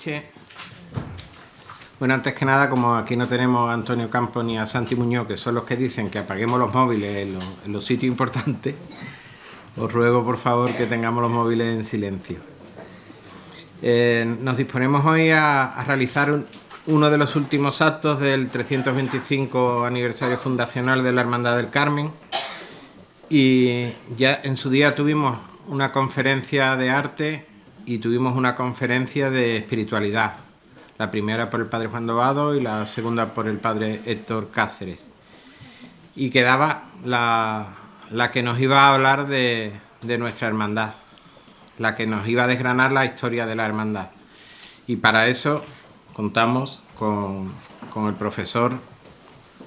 noches. Bueno, antes que nada, como aquí no tenemos a Antonio Campos ni a Santi Muñoz, que son los que dicen que apaguemos los móviles en los sitios importantes, os ruego por favor que tengamos los móviles en silencio. Nos disponemos hoy a realizar uno de los últimos actos del 325 aniversario fundacional de la Hermandad del Carmen, y ya en su día tuvimos una conferencia de arte y tuvimos una conferencia de espiritualidad. La primera por el padre Juan Dobado y la segunda por el padre Héctor Cáceres. Y quedaba la que nos iba a hablar de nuestra hermandad, la que nos iba a desgranar la historia de la hermandad. Y para eso contamos con el profesor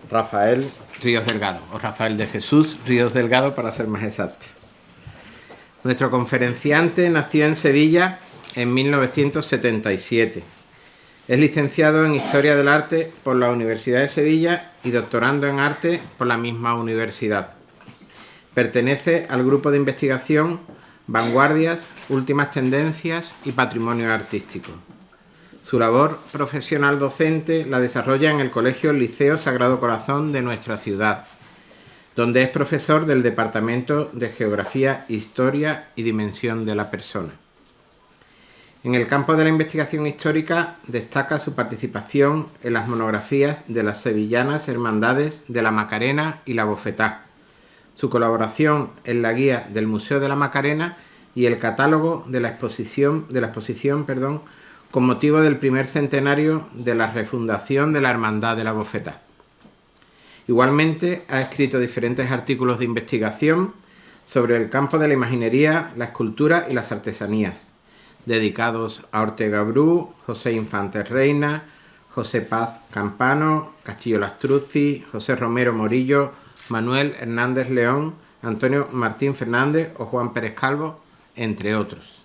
Rafael Ríos Delgado, o Rafael de Jesús Ríos Delgado para ser más exacto. Nuestro conferenciante nació en Sevilla en 1977. Es licenciado en Historia del Arte por la Universidad de Sevilla y doctorando en Arte por la misma universidad. Pertenece al grupo de investigación Vanguardias, Últimas Tendencias y Patrimonio Artístico. Su labor profesional docente la desarrolla en el Colegio Liceo Sagrado Corazón de nuestra ciudad, donde es profesor del Departamento de Geografía, Historia y Dimensión de la Persona. En el campo de la investigación histórica destaca su participación en las monografías de las sevillanas hermandades de la Macarena y la Bofetá, su colaboración en la guía del Museo de la Macarena y el catálogo de la exposición con motivo del primer centenario de la refundación de la Hermandad de la Bofetá. Igualmente ha escrito diferentes artículos de investigación sobre el campo de la imaginería, la escultura y las artesanías, dedicados a Ortega Bru, José Infante Reina, José Paz Campano, Castillo Lastruzzi, José Romero Morillo, Manuel Hernández León, Antonio Martín Fernández o Juan Pérez Calvo, entre otros.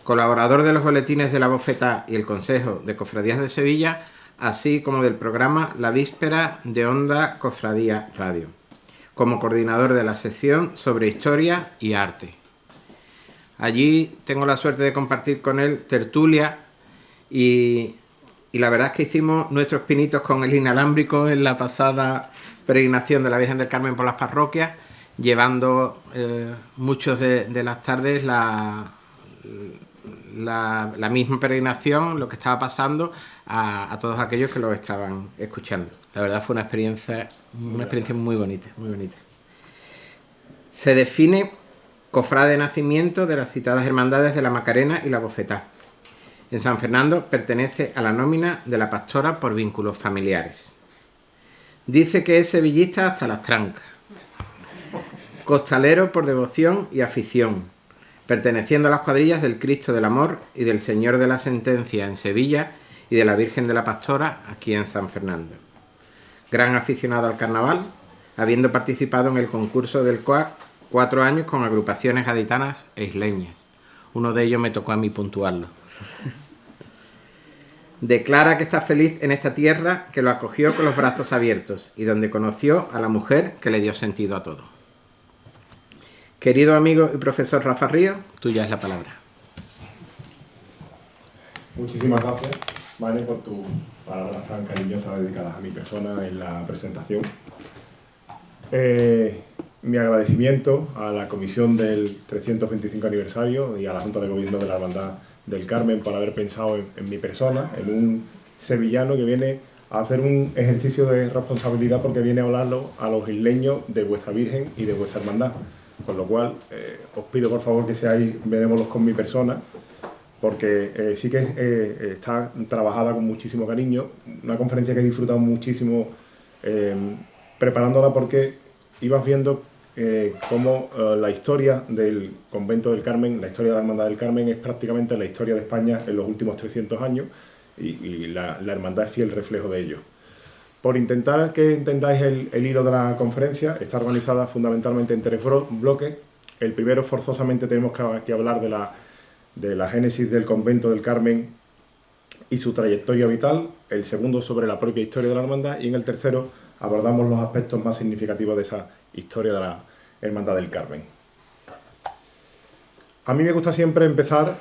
Colaborador de los boletines de la Bofetá y el Consejo de Cofradías de Sevilla, así como del programa La Víspera de Onda Cofradía Radio, como coordinador de la sección sobre Historia y Arte. Allí tengo la suerte de compartir con él tertulia y la verdad es que hicimos nuestros pinitos con el inalámbrico en la pasada peregrinación de la Virgen del Carmen por las parroquias, llevando muchos de las tardes la misma peregrinación, lo que estaba pasando a todos aquellos que lo estaban escuchando. La verdad fue una experiencia muy bonita, muy bonita. Se define cofrade de nacimiento de las citadas hermandades de la Macarena y la Bofetá. En San Fernando pertenece a la nómina de la pastora por vínculos familiares. Dice que es sevillista hasta las trancas. Costalero por devoción y afición, perteneciendo a las cuadrillas del Cristo del Amor y del Señor de la Sentencia en Sevilla y de la Virgen de la Pastora aquí en San Fernando. Gran aficionado al carnaval, habiendo participado en el concurso del COAC 4 años con agrupaciones gaditanas e isleñas. Uno de ellos me tocó a mí puntuarlo. Declara que está feliz en esta tierra que lo acogió con los brazos abiertos y donde conoció a la mujer que le dio sentido a todo. Querido amigo y profesor Rafa Ríos, tuya es la palabra. Muchísimas gracias, Vane, por tus palabras tan cariñosas dedicadas a mi persona en la presentación. Mi agradecimiento a la comisión del 325 aniversario y a la Junta de Gobierno de la Hermandad del Carmen por haber pensado en mi persona, en un sevillano que viene a hacer un ejercicio de responsabilidad porque viene a hablarlo a los isleños de vuestra Virgen y de vuestra hermandad. Con lo cual, os pido por favor que seáis benévolos con mi persona, porque sí que está trabajada con muchísimo cariño, una conferencia que he disfrutado muchísimo preparándola, porque ibas viendo cómo la historia del Convento del Carmen, la historia de la Hermandad del Carmen es prácticamente la historia de España en los últimos 300 años y la Hermandad es fiel reflejo de ello. Por intentar que entendáis el hilo de la conferencia, está organizada fundamentalmente en 3 bloques. El primero, forzosamente, tenemos que hablar de la génesis del Convento del Carmen y su trayectoria vital. El segundo, sobre la propia historia de la hermandad. Y en el tercero, abordamos los aspectos más significativos de esa historia de la Hermandad del Carmen. A mí me gusta siempre empezar,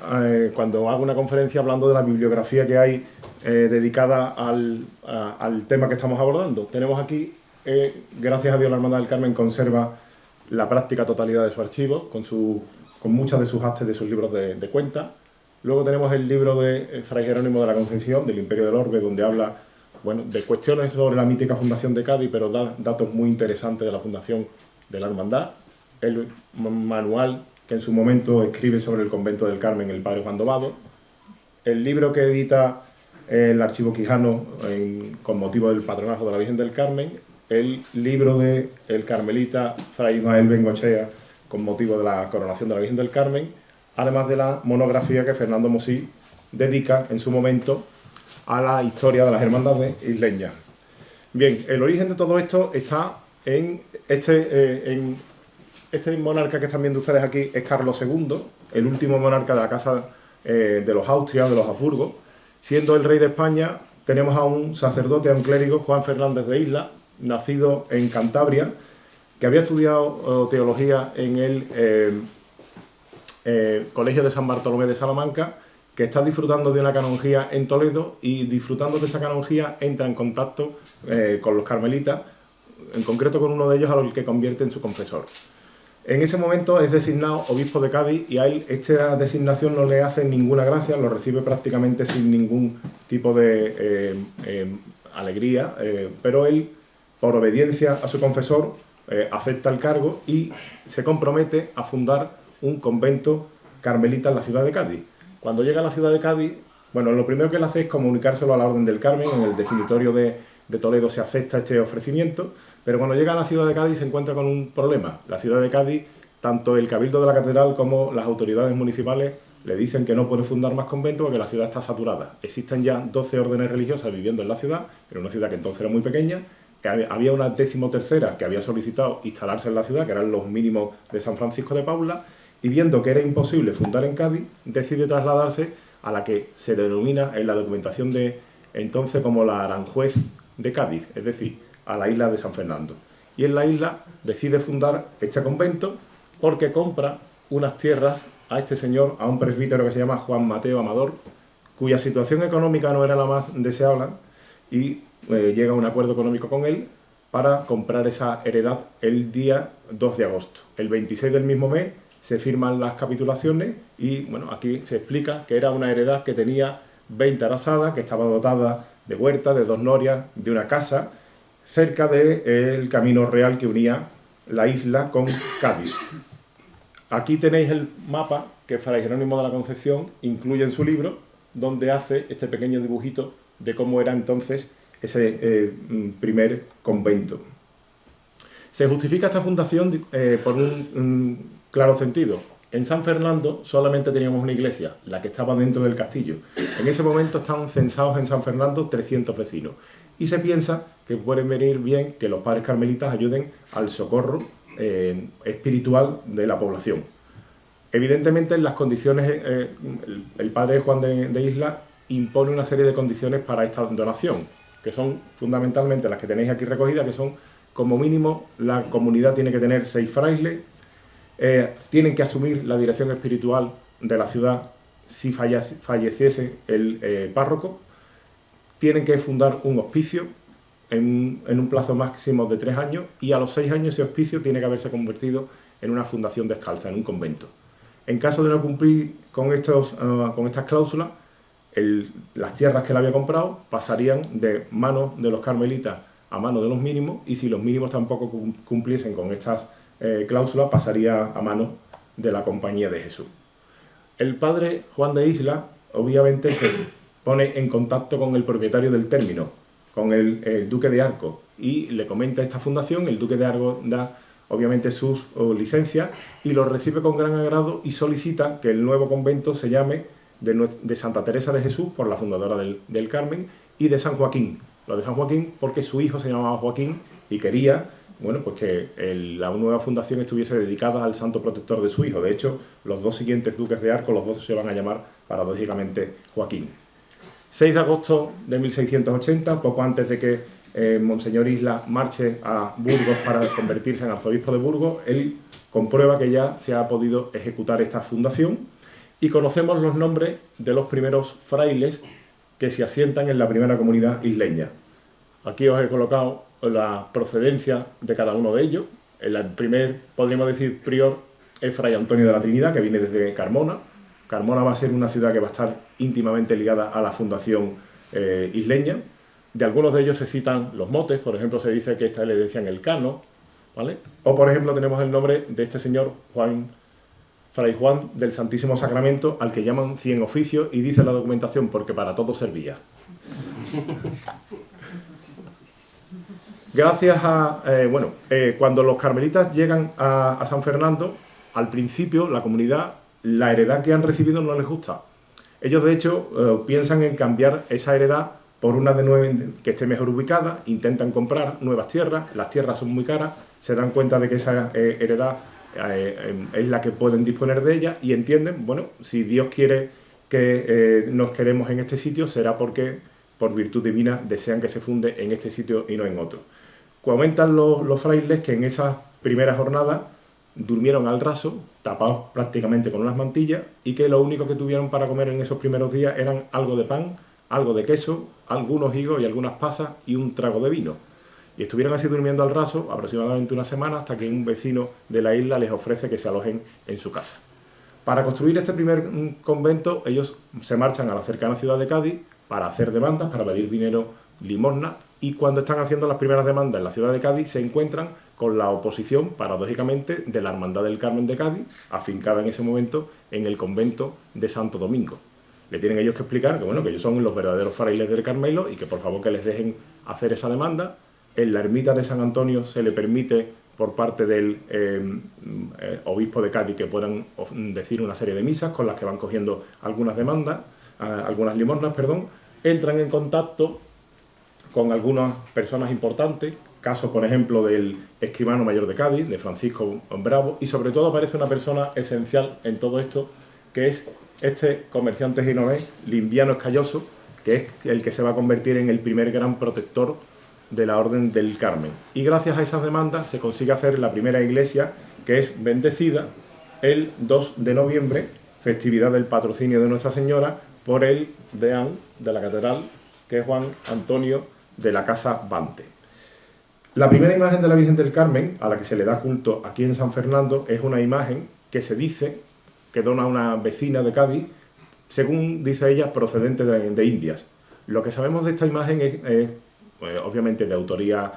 cuando hago una conferencia, hablando de la bibliografía que hay dedicada al tema que estamos abordando. Tenemos aquí, gracias a Dios, la Hermandad del Carmen conserva la práctica totalidad de su archivo, con muchas de sus actas de sus libros de cuentas. Luego tenemos el libro de Fray Jerónimo de la Concepción, del Imperio del Orbe, donde habla, bueno, de cuestiones sobre la mítica fundación de Cádiz, pero da datos muy interesantes de la fundación de la Hermandad. El manual que en su momento escribe sobre el convento del Carmen el padre Juan Dobado, el libro que edita el Archivo Quijano con motivo del patronato de la Virgen del Carmen, el libro del carmelita Fray Ismael Bengochea con motivo de la coronación de la Virgen del Carmen, además de la monografía que Fernando Mosí dedica en su momento a la historia de las hermandades isleñas. Bien, el origen de todo esto está en este monarca que están viendo ustedes aquí es Carlos II, el último monarca de la casa de los Austrias, de los Habsburgo. Siendo el rey de España, tenemos a un sacerdote, a un clérigo, Juan Fernández de Isla, nacido en Cantabria, que había estudiado teología en el Colegio de San Bartolomé de Salamanca, que está disfrutando de una canonjía en Toledo y disfrutando de esa canonjía entra en contacto con los carmelitas, en concreto con uno de ellos al que convierte en su confesor. En ese momento es designado obispo de Cádiz y a él esta designación no le hace ninguna gracia, lo recibe prácticamente sin ningún tipo de alegría, pero él, por obediencia a su confesor, acepta el cargo y se compromete a fundar un convento carmelita en la ciudad de Cádiz. Cuando llega a la ciudad de Cádiz, bueno, lo primero que él hace es comunicárselo a la Orden del Carmen. En el definitorio de Toledo se acepta este ofrecimiento, pero cuando llega a la ciudad de Cádiz se encuentra con un problema. La ciudad de Cádiz, tanto el Cabildo de la Catedral como las autoridades municipales le dicen que no puede fundar más conventos porque la ciudad está saturada. Existen ya 12 órdenes religiosas viviendo en la ciudad, pero una ciudad que entonces era muy pequeña. Había una 13ª que había solicitado instalarse en la ciudad, que eran los mínimos de San Francisco de Paula, y viendo que era imposible fundar en Cádiz, decide trasladarse a la que se denomina en la documentación de entonces como la Aranjuez de Cádiz, es decir, a la isla de San Fernando. Y en la isla decide fundar este convento porque compra unas tierras a este señor, a un presbítero que se llama Juan Mateo Amador, cuya situación económica no era la más deseable, y llega a un acuerdo económico con él para comprar esa heredad el día 2 de agosto. El 26 del mismo mes se firman las capitulaciones y bueno, aquí se explica que era una heredad que tenía 20 arazadas, que estaba dotada de huerta, de 2 norias, de una casa, cerca del camino real que unía la isla con Cádiz. Aquí tenéis el mapa que Fray Jerónimo de la Concepción incluye en su libro, donde hace este pequeño dibujito de cómo era entonces ese primer convento. Se justifica esta fundación por un claro sentido. En San Fernando solamente teníamos una iglesia, la que estaba dentro del castillo. En ese momento están censados en San Fernando 300 vecinos. Y se piensa que puede venir bien que los padres carmelitas ayuden al socorro espiritual de la población. Evidentemente, en las condiciones, el padre Juan de Isla impone una serie de condiciones para esta donación, que son fundamentalmente las que tenéis aquí recogidas, que son, como mínimo, la comunidad tiene que tener 6 frailes, tienen que asumir la dirección espiritual de la ciudad si falleciese el párroco, tienen que fundar un hospicio en un plazo máximo de 3 años y a los 6 años ese hospicio tiene que haberse convertido en una fundación descalza, en un convento. En caso de no cumplir con estas cláusulas, las tierras que él había comprado pasarían de manos de los carmelitas a manos de los mínimos y si los mínimos tampoco cumpliesen con estas cláusulas pasaría a manos de la Compañía de Jesús. El padre Juan de Isla obviamente se pone en contacto con el propietario del término, con el duque de Arco, y le comenta esta fundación. El duque de Arco da obviamente sus licencias y lo recibe con gran agrado y solicita que el nuevo convento se llame de Santa Teresa de Jesús, por la fundadora del Carmen, y de San Joaquín. Lo de San Joaquín porque su hijo se llamaba Joaquín y quería, bueno, pues que la nueva fundación estuviese dedicada al santo protector de su hijo. De hecho, los 2 siguientes duques de Arco, los 2 se van a llamar paradójicamente Joaquín. 6 de agosto de 1680, poco antes de que Monseñor Isla marche a Burgos para convertirse en arzobispo de Burgos, él comprueba que ya se ha podido ejecutar esta fundación y conocemos los nombres de los primeros frailes que se asientan en la primera comunidad isleña. Aquí os he colocado la procedencia de cada uno de ellos. El primer, podríamos decir, prior es Fray Antonio de la Trinidad, que viene desde Carmona. Carmona va a ser una ciudad que va a estar íntimamente ligada a la fundación isleña. De algunos de ellos se citan los motes, por ejemplo, se dice que esta le decían el Cano, ¿vale? O, por ejemplo, tenemos el nombre de este señor, Fray Juan del Santísimo Sacramento, al que llaman Cien Oficios, y dice la documentación, porque para todo servía. Gracias a... cuando los carmelitas llegan a San Fernando, al principio la comunidad, la heredad que han recibido no les gusta. Ellos, de hecho, piensan en cambiar esa heredad por una que esté mejor ubicada, intentan comprar nuevas tierras, las tierras son muy caras, se dan cuenta de que esa heredad es la que pueden disponer de ella y entienden, bueno, si Dios quiere que nos quedemos en este sitio, será porque por virtud divina desean que se funde en este sitio y no en otro. Comentan los frailes que en esas primeras jornadas durmieron al raso, tapados prácticamente con unas mantillas, y que lo único que tuvieron para comer en esos primeros días eran algo de pan, algo de queso, algunos higos y algunas pasas y un trago de vino. Y estuvieron así durmiendo al raso aproximadamente una semana hasta que un vecino de la isla les ofrece que se alojen en su casa. Para construir este primer convento, ellos se marchan a la cercana ciudad de Cádiz para hacer demandas, para pedir dinero, limosna, y cuando están haciendo las primeras demandas en la ciudad de Cádiz se encuentran con la oposición, paradójicamente, de la Hermandad del Carmen de Cádiz, afincada en ese momento en el convento de Santo Domingo. Le tienen ellos que explicar que, bueno, que ellos son los verdaderos frailes del Carmelo y que por favor que les dejen hacer esa demanda. En la ermita de San Antonio se le permite por parte del obispo de Cádiz que puedan decir una serie de misas con las que van cogiendo algunas demandas, algunas limosnas, perdón. Entran en contacto con algunas personas importantes, caso por ejemplo del escribano mayor de Cádiz, de Francisco Bravo, y sobre todo aparece una persona esencial en todo esto, que es este comerciante genovés, Limviano Escayoso, que es el que se va a convertir en el primer gran protector de la Orden del Carmen. Y gracias a esas demandas se consigue hacer la primera iglesia, que es bendecida el 2 de noviembre, festividad del patrocinio de Nuestra Señora, por el deán de la catedral, que es Juan Antonio de la Casa Bante. La primera imagen de la Virgen del Carmen, a la que se le da culto aquí en San Fernando, es una imagen que se dice que dona una vecina de Cádiz, según dice ella, procedente de Indias. Lo que sabemos de esta imagen es obviamente de autoría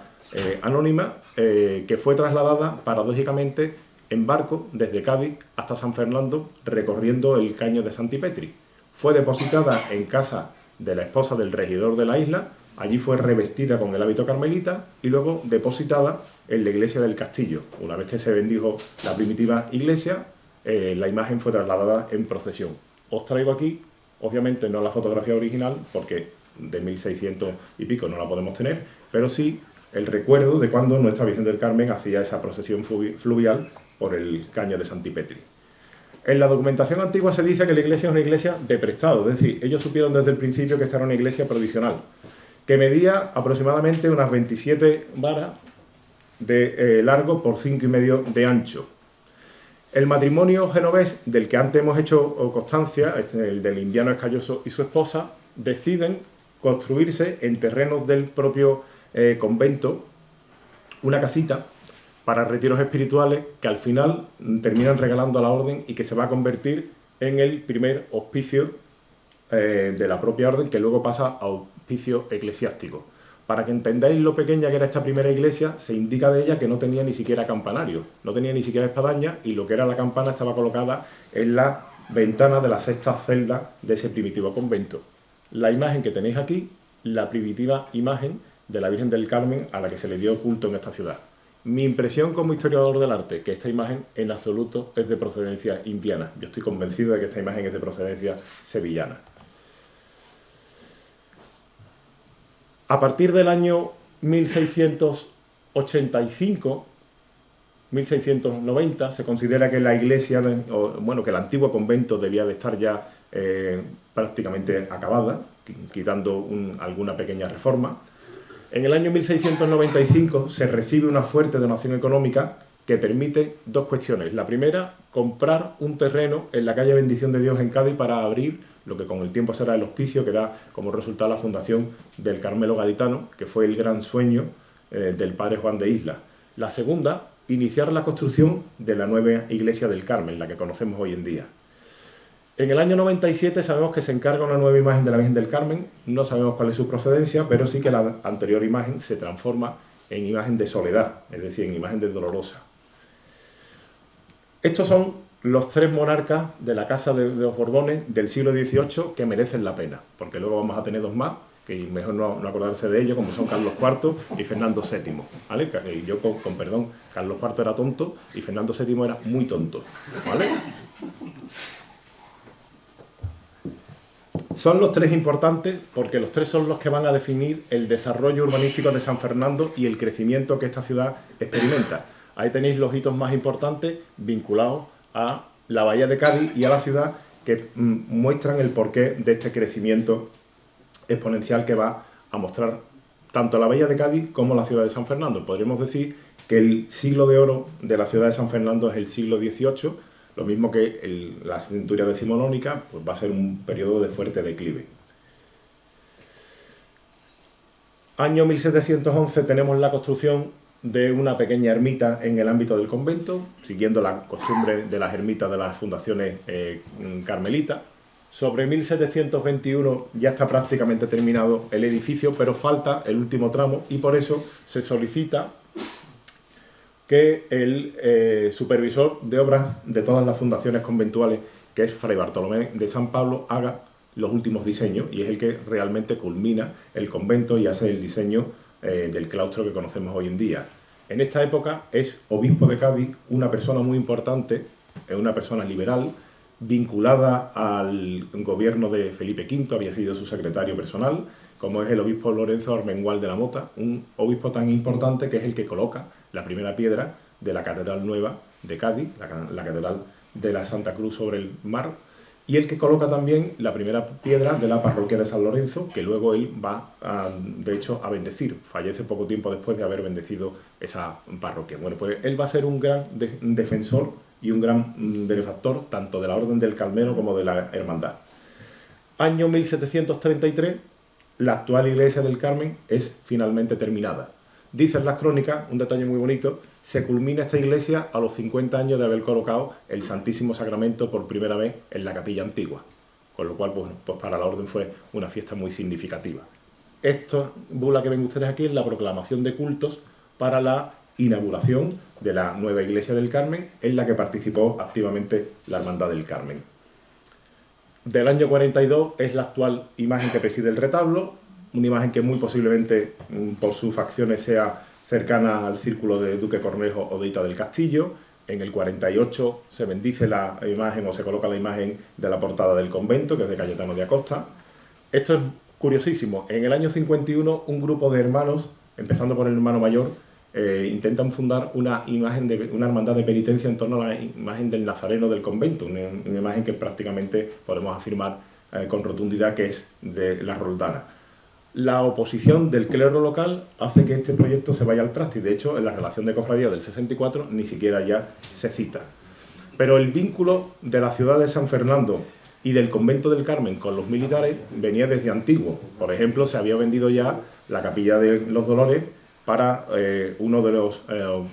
anónima, que fue trasladada paradójicamente en barco desde Cádiz hasta San Fernando, recorriendo el caño de Santipetri. Fue depositada en casa de la esposa del regidor de la isla, allí fue revestida con el hábito carmelita y luego depositada en la iglesia del castillo. Una vez que se bendijo la primitiva iglesia, la imagen fue trasladada en procesión. Os traigo aquí, obviamente no la fotografía original, porque de 1600 y pico no la podemos tener, pero sí el recuerdo de cuando nuestra Virgen del Carmen hacía esa procesión fluvial por el caño de Santipetri. En la documentación antigua se dice que la iglesia es una iglesia de prestado, es decir, ellos supieron desde el principio que esta era una iglesia provisional, que medía aproximadamente unas 27 varas de largo por 5,5 de ancho. El matrimonio genovés, del que antes hemos hecho constancia, el del Limviano Escayoso y su esposa, deciden construirse en terrenos del propio convento una casita para retiros espirituales que al final terminan regalando a la orden y que se va a convertir en el primer hospicio de la propia orden, que luego pasa a hospicio eclesiástico. Para que entendáis lo pequeña que era esta primera iglesia, se indica de ella que no tenía ni siquiera campanario, no tenía ni siquiera espadaña, y lo que era la campana estaba colocada en la ventana de la sexta celda de ese primitivo convento. La imagen que tenéis aquí, la primitiva imagen de la Virgen del Carmen a la que se le dio culto en esta ciudad. Mi impresión como historiador del arte, que esta imagen en absoluto es de procedencia indiana. Yo estoy convencido de que esta imagen es de procedencia sevillana. A partir del año 1685, 1690, se considera que la iglesia, que el antiguo convento debía de estar ya prácticamente acabada, quitando alguna pequeña reforma. En el año 1695 se recibe una fuerte donación económica que permite dos cuestiones. La primera, comprar un terreno en la calle Bendición de Dios en Cádiz para abrir lo que con el tiempo será el hospicio que da como resultado la fundación del Carmelo Gaditano, que fue el gran sueño del padre Juan de Isla. La segunda, iniciar la construcción de la nueva iglesia del Carmen, la que conocemos hoy en día. En el año 97 sabemos que se encarga una nueva imagen de la Virgen del Carmen, no sabemos cuál es su procedencia, pero sí que la anterior imagen se transforma en imagen de Soledad, es decir, en imagen de Dolorosa. Estos son los tres monarcas de la Casa de los Borbones del siglo XVIII que merecen la pena, porque luego vamos a tener dos más, que mejor no acordarse de ellos, como son Carlos IV y Fernando VII. ¿Vale? Y yo, con perdón, Carlos IV era tonto y Fernando VII era muy tonto. ¿Vale? Son los tres importantes porque los tres son los que van a definir el desarrollo urbanístico de San Fernando y el crecimiento que esta ciudad experimenta. Ahí tenéis los hitos más importantes vinculados a la Bahía de Cádiz y a la ciudad que muestran el porqué de este crecimiento exponencial que va a mostrar tanto la Bahía de Cádiz como la ciudad de San Fernando. Podríamos decir que el siglo de oro de la ciudad de San Fernando es el siglo XVIII, lo mismo que la centuria decimonónica, pues va a ser un periodo de fuerte declive. Año 1711 tenemos la construcción de una pequeña ermita en el ámbito del convento, siguiendo la costumbre de las ermitas de las fundaciones carmelitas. Sobre 1721 ya está prácticamente terminado el edificio, pero falta el último tramo y por eso se solicita que el supervisor de obras de todas las fundaciones conventuales, que es Fray Bartolomé de San Pablo, haga los últimos diseños y es el que realmente culmina el convento y hace el diseño del claustro que conocemos hoy en día. En esta época es obispo de Cádiz una persona muy importante, una persona liberal, vinculada al gobierno de Felipe V, había sido su secretario personal, como es el obispo Lorenzo Armengual de la Mota, un obispo tan importante que es el que coloca la primera piedra de la Catedral Nueva de Cádiz, la Catedral de la Santa Cruz sobre el mar, y el que coloca también la primera piedra de la parroquia de San Lorenzo, que luego él va, de hecho, a bendecir. Fallece poco tiempo después de haber bendecido esa parroquia. Bueno, pues él va a ser un gran defensor y un gran benefactor tanto de la Orden del Carmelo como de la Hermandad. Año 1733, la actual iglesia del Carmen es finalmente terminada. Dicen las crónicas, un detalle muy bonito, se culmina esta iglesia a los 50 años de haber colocado el Santísimo Sacramento por primera vez en la capilla antigua, con lo cual pues para la Orden fue una fiesta muy significativa. Esta bula que ven ustedes aquí es la proclamación de cultos para la inauguración de la nueva iglesia del Carmen, en la que participó activamente la Hermandad del Carmen. Del año 42 es la actual imagen que preside el retablo, una imagen que muy posiblemente por sus facciones sea cercana al círculo de Duque Cornejo o de Hita del Castillo. En el 48 se bendice la imagen o se coloca la imagen de la portada del convento, que es de Cayetano de Acosta. Esto es curiosísimo. En el año 51 un grupo de hermanos, empezando por el hermano mayor, intentan fundar una hermandad de penitencia en torno a la imagen del Nazareno del convento, una imagen que prácticamente podemos afirmar con rotundidad que es de la Roldana. La oposición del clero local hace que este proyecto se vaya al traste y de hecho en la relación de cofradía del 64 ni siquiera ya se cita. Pero el vínculo de la ciudad de San Fernando y del convento del Carmen con los militares venía desde antiguo. Por ejemplo, se había vendido ya la capilla de los Dolores para uno de los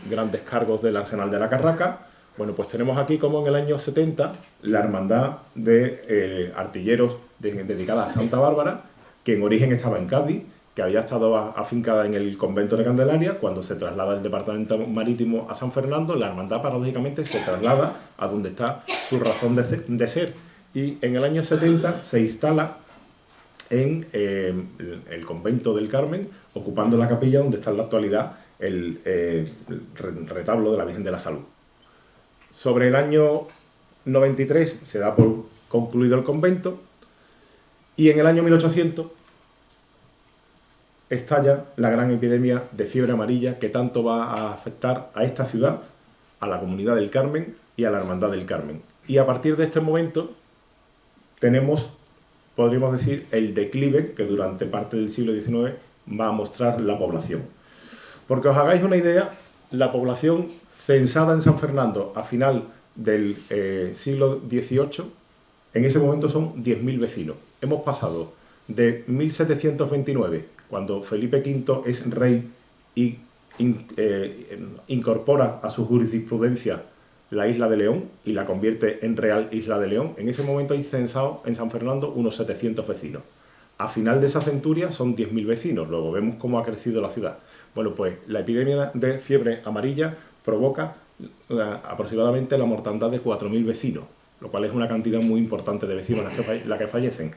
grandes cargos del Arsenal de la Carraca. Bueno, pues tenemos aquí como en el año 70 la hermandad de artilleros dedicada a Santa Bárbara, que en origen estaba en Cádiz, que había estado afincada en el convento de Candelaria. Cuando se traslada el departamento marítimo a San Fernando, la hermandad paradójicamente se traslada a donde está su razón de ser. Y en el año 70 se instala en el convento del Carmen, ocupando la capilla donde está en la actualidad el retablo de la Virgen de la Salud. Sobre el año 93 se da por concluido el convento y en el año 1800 estalla la gran epidemia de fiebre amarilla que tanto va a afectar a esta ciudad, a la comunidad del Carmen y a la Hermandad del Carmen. Y a partir de este momento tenemos, podríamos decir, el declive que durante parte del siglo XIX va a mostrar la población. Porque os hagáis una idea, la población censada en San Fernando a final del siglo XVIII, en ese momento son 10.000 vecinos. Hemos pasado de 1729, cuando Felipe V es rey y incorpora a su jurisprudencia la isla de León y la convierte en Real Isla de León. En ese momento hay censados en San Fernando unos 700 vecinos. A final de esa centuria son 10.000 vecinos. Luego vemos cómo ha crecido la ciudad. Bueno, pues la epidemia de fiebre amarilla provoca aproximadamente la mortandad de 4.000 vecinos, lo cual es una cantidad muy importante de vecinos la que fallecen.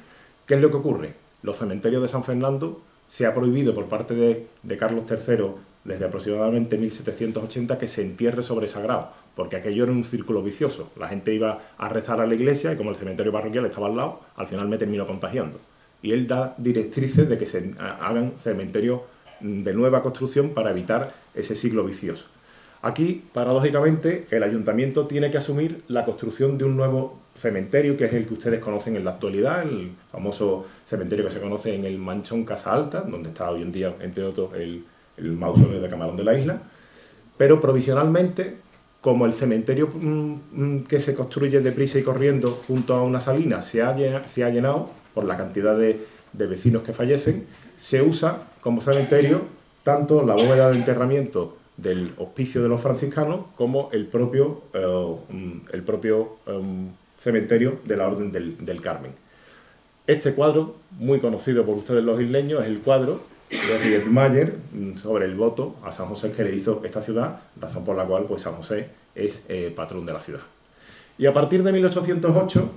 ¿Qué es lo que ocurre? Los cementerios de San Fernando se ha prohibido por parte de Carlos III desde aproximadamente 1780 que se entierre sobre sagrado, porque aquello era un círculo vicioso. La gente iba a rezar a la iglesia y como el cementerio parroquial estaba al lado, al final me terminó contagiando. Y él da directrices de que se hagan cementerios de nueva construcción para evitar ese ciclo vicioso. Aquí, paradójicamente, el ayuntamiento tiene que asumir la construcción de un nuevo cementerio, que es el que ustedes conocen en la actualidad, el famoso cementerio que se conoce en el Manchón Casa Alta, donde está hoy en día, entre otros, el mausoleo de Camarón de la Isla. Pero provisionalmente, como el cementerio que se construye deprisa y corriendo junto a una salina se ha llenado por la cantidad de vecinos que fallecen, se usa como cementerio tanto la bóveda de enterramiento del hospicio de los franciscanos como el propio cementerio de la Orden del Carmen. Este cuadro, muy conocido por ustedes los isleños, es el cuadro de Riedmayer sobre el voto a San José que le hizo esta ciudad, razón por la cual pues, San José es patrón de la ciudad. Y a partir de 1808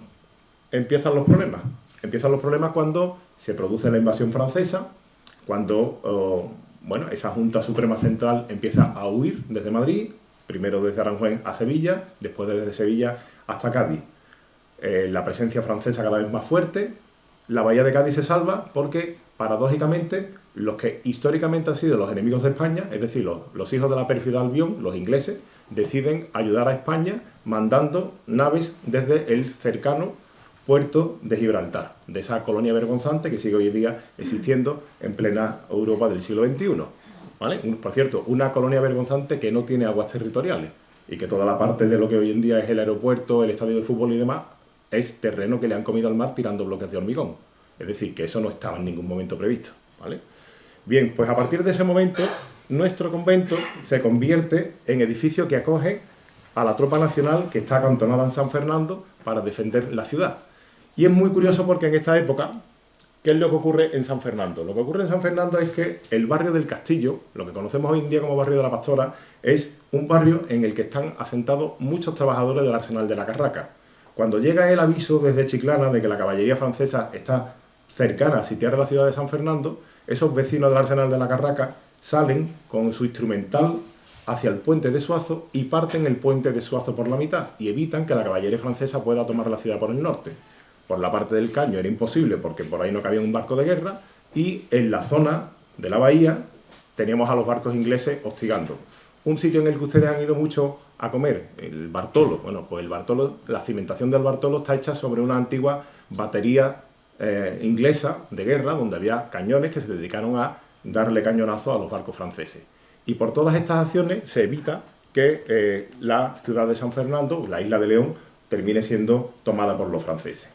empiezan los problemas. Empiezan los problemas cuando se produce la invasión francesa, cuando esa Junta Suprema Central empieza a huir desde Madrid, primero desde Aranjuez a Sevilla, después desde Sevilla hasta Cádiz. La presencia francesa cada vez más fuerte, la bahía de Cádiz se salva porque, paradójicamente, los que históricamente han sido los enemigos de España, es decir, los hijos de la pérfida Albión, los ingleses, deciden ayudar a España mandando naves desde el cercano puerto de Gibraltar, de esa colonia vergonzante que sigue hoy en día existiendo en plena Europa del siglo XXI. ¿Vale? Por cierto, una colonia vergonzante que no tiene aguas territoriales y que toda la parte de lo que hoy en día es el aeropuerto, el estadio de fútbol y demás, es terreno que le han comido al mar tirando bloques de hormigón. Es decir, que eso no estaba en ningún momento previsto. ¿Vale? Bien, pues a partir de ese momento, nuestro convento se convierte en edificio que acoge a la tropa nacional que está acantonada en San Fernando para defender la ciudad. Y es muy curioso porque en esta época, ¿qué es lo que ocurre en San Fernando? Lo que ocurre en San Fernando es que el barrio del Castillo, lo que conocemos hoy en día como barrio de la Pastora, es un barrio en el que están asentados muchos trabajadores del Arsenal de la Carraca. Cuando llega el aviso desde Chiclana de que la caballería francesa está cercana a sitiar la ciudad de San Fernando, esos vecinos del Arsenal de la Carraca salen con su instrumental hacia el puente de Suazo y parten el puente de Suazo por la mitad y evitan que la caballería francesa pueda tomar la ciudad por el norte. Por la parte del Caño era imposible porque por ahí no cabía un barco de guerra y en la zona de la bahía teníamos a los barcos ingleses hostigando. Un sitio en el que ustedes han ido mucho a comer, el Bartolo. Bueno, pues el Bartolo, la cimentación del Bartolo está hecha sobre una antigua batería inglesa de guerra donde había cañones que se dedicaron a darle cañonazo a los barcos franceses. Y por todas estas acciones se evita que la ciudad de San Fernando, la isla de León, termine siendo tomada por los franceses.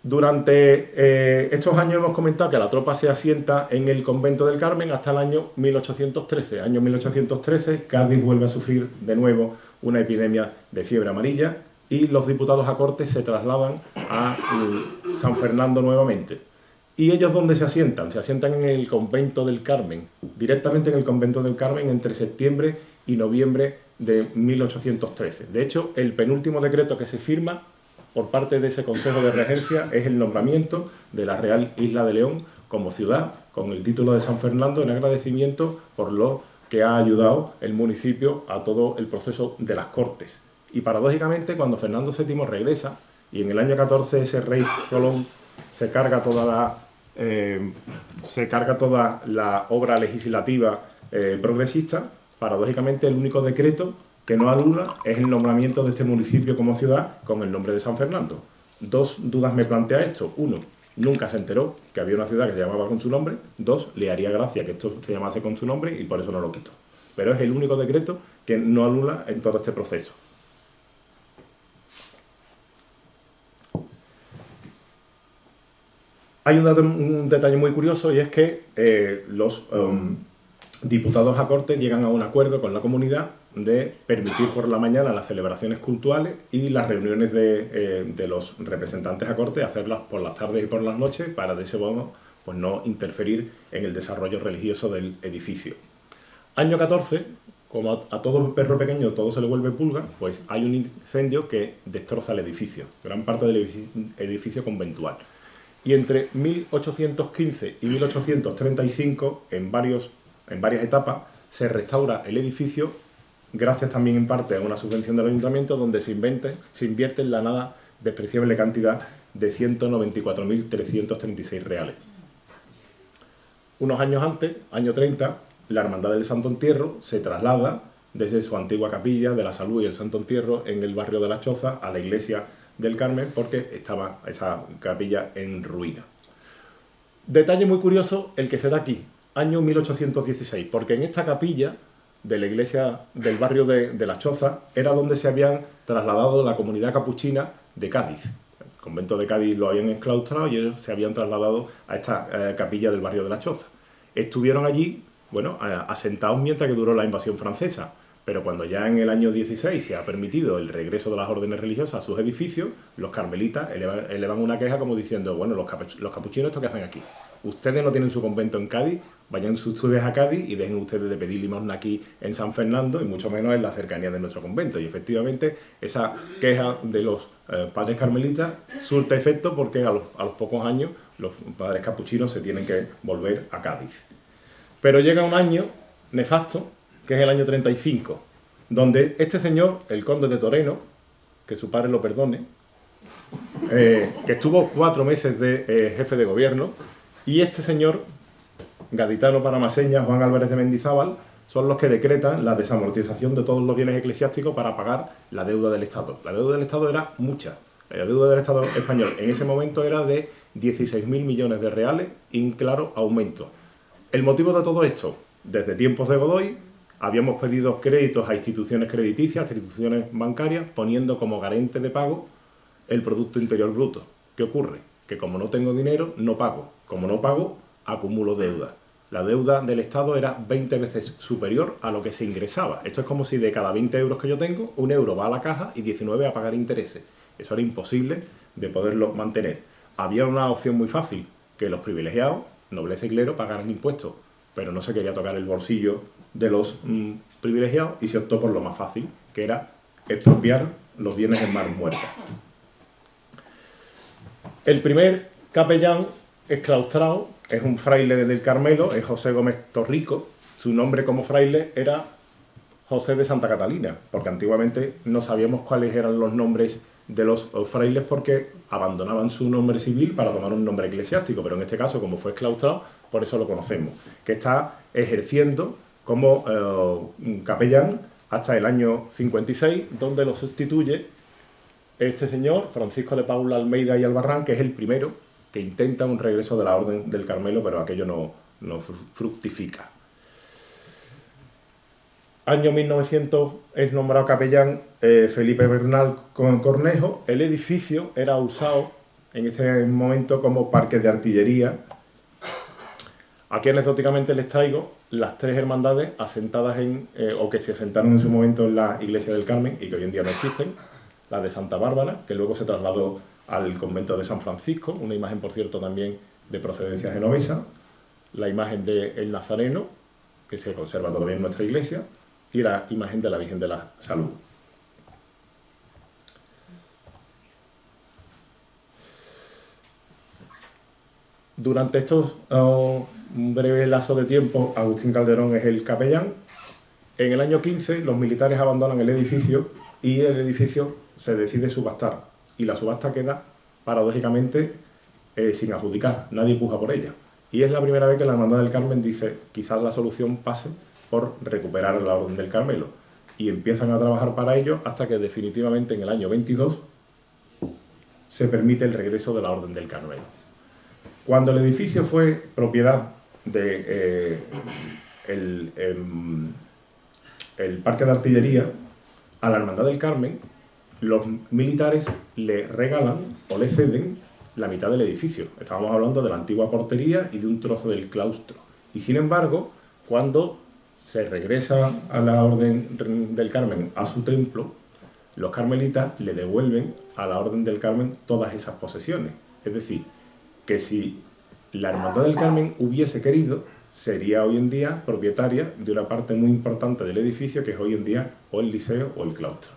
Durante estos años hemos comentado que la tropa se asienta en el convento del Carmen hasta el año 1813. Año 1813, Cádiz vuelve a sufrir de nuevo una epidemia de fiebre amarilla y los diputados a Cortes se trasladan a San Fernando nuevamente. ¿Y ellos dónde se asientan? Se asientan en el convento del Carmen, directamente en el convento del Carmen entre septiembre y noviembre de 1813. De hecho, el penúltimo decreto que se firma por parte de ese Consejo de Regencia es el nombramiento de la Real Isla de León como ciudad con el título de San Fernando en agradecimiento por lo que ha ayudado el municipio a todo el proceso de las Cortes. Y paradójicamente, cuando Fernando VII regresa y en el año 14 ese rey Solón se carga toda la obra legislativa progresista, paradójicamente el único decreto que no anula es el nombramiento de este municipio como ciudad con el nombre de San Fernando. Dos dudas me plantea esto. Uno, nunca se enteró que había una ciudad que se llamaba con su nombre. 2, le haría gracia que esto se llamase con su nombre y por eso no lo quitó. Pero es el único decreto que no anula en todo este proceso. Hay un detalle muy curioso y es que los diputados a Cortes llegan a un acuerdo con la comunidad de permitir por la mañana las celebraciones cultuales y las reuniones de los representantes a Cortes, hacerlas por las tardes y por las noches para de ese modo pues no interferir en el desarrollo religioso del edificio. Año 14, como a todo perro pequeño todo se le vuelve pulga, pues hay un incendio que destroza el edificio, gran parte del edificio conventual. Y entre 1815 y 1835, en varias etapas, se restaura el edificio, gracias también en parte a una subvención del ayuntamiento, donde se invierte en la nada despreciable cantidad de 194.336 reales. Unos años antes, año 30, la Hermandad del Santo Entierro se traslada desde su antigua capilla de la Salud y el Santo Entierro en el barrio de Las Chozas a la iglesia del Carmen, porque estaba esa capilla en ruina. Detalle muy curioso el que se da aquí, año 1816, porque en esta capilla de la iglesia del barrio de Las Chozas era donde se habían trasladado la comunidad capuchina de Cádiz. El convento de Cádiz lo habían exclaustrado y ellos se habían trasladado a esta capilla del barrio de Las Chozas. Estuvieron allí, bueno, asentados mientras que duró la invasión francesa. Pero cuando ya en el año 16 se ha permitido el regreso de las órdenes religiosas a sus edificios, los carmelitas elevan una queja como diciendo, bueno, los capuchinos, ¿esto qué hacen aquí? Ustedes no tienen su convento en Cádiz, vayan ustedes a Cádiz y dejen ustedes de pedir limosna aquí en San Fernando y mucho menos en la cercanía de nuestro convento. Y efectivamente esa queja de los padres carmelitas surte efecto porque a los pocos años los padres capuchinos se tienen que volver a Cádiz. Pero llega un año nefasto, que es el año 35, donde este señor, el conde de Toreno, que su padre lo perdone, que estuvo 4 meses de jefe de gobierno, y este señor, gaditano paramaseña, Juan Álvarez de Mendizábal, son los que decretan la desamortización de todos los bienes eclesiásticos para pagar la deuda del Estado. La deuda del Estado era mucha. La deuda del Estado español en ese momento era de 16.000 millones de reales, en claro aumento. El motivo de todo esto, desde tiempos de Godoy, habíamos pedido créditos a instituciones crediticias, a instituciones bancarias, poniendo como garante de pago el Producto Interior Bruto. ¿Qué ocurre? Que como no tengo dinero, no pago. Como no pago, acumulo deuda. La deuda del Estado era 20 veces superior a lo que se ingresaba. Esto es como si de cada 20 euros que yo tengo, 1 euro va a la caja y 19 a pagar intereses. Eso era imposible de poderlo mantener. Había una opción muy fácil, que los privilegiados, nobleza y clero, pagaran impuestos, pero no se quería tocar el bolsillo de los privilegiados y se optó por lo más fácil, que era expropiar los bienes en manos muertas. El primer capellán exclaustrado es un fraile del Carmelo, es José Gómez Torrico. Su nombre como fraile era José de Santa Catalina, porque antiguamente no sabíamos cuáles eran los nombres de los frailes porque abandonaban su nombre civil para tomar un nombre eclesiástico, pero en este caso, como fue exclaustrado, por eso lo conocemos, que está ejerciendo como capellán hasta el año 56, donde lo sustituye este señor, Francisco de Paula Almeida y Albarrán, que es el primero que intenta un regreso de la Orden del Carmelo, pero aquello no fructifica. Año 1900 es nombrado capellán Felipe Bernal Cornejo. El edificio era usado en ese momento como parque de artillería. Aquí anecdóticamente les traigo las 3 hermandades asentadas o que se asentaron en su momento en la iglesia del Carmen y que hoy en día no existen. La de Santa Bárbara, que luego se trasladó al convento de San Francisco, una imagen, por cierto, también de procedencia genovesa. La imagen del Nazareno, que se conserva todavía en nuestra iglesia, y la imagen de la Virgen de la Salud. Durante estos un breve lazo de tiempo, Agustín Calderón es el capellán. En el año 15 los militares abandonan el edificio y el edificio se decide subastar. Y la subasta queda, paradójicamente, sin adjudicar. Nadie puja por ella. Y es la primera vez que la Hermandad del Carmen dice, quizás la solución pase por recuperar la Orden del Carmelo. Y empiezan a trabajar para ello hasta que definitivamente en el año 22 se permite el regreso de la Orden del Carmelo. Cuando el edificio fue propiedad de el Parque de Artillería, a la Hermandad del Carmen, los militares le regalan o le ceden la mitad del edificio. Estábamos hablando de la antigua portería y de un trozo del claustro. Y sin embargo, cuando se regresa a la Orden del Carmen a su templo, los carmelitas le devuelven a la Orden del Carmen todas esas posesiones. Es decir, que si la Hermandad del Carmen hubiese querido, sería hoy en día propietaria de una parte muy importante del edificio, que es hoy en día o el liceo o el claustro.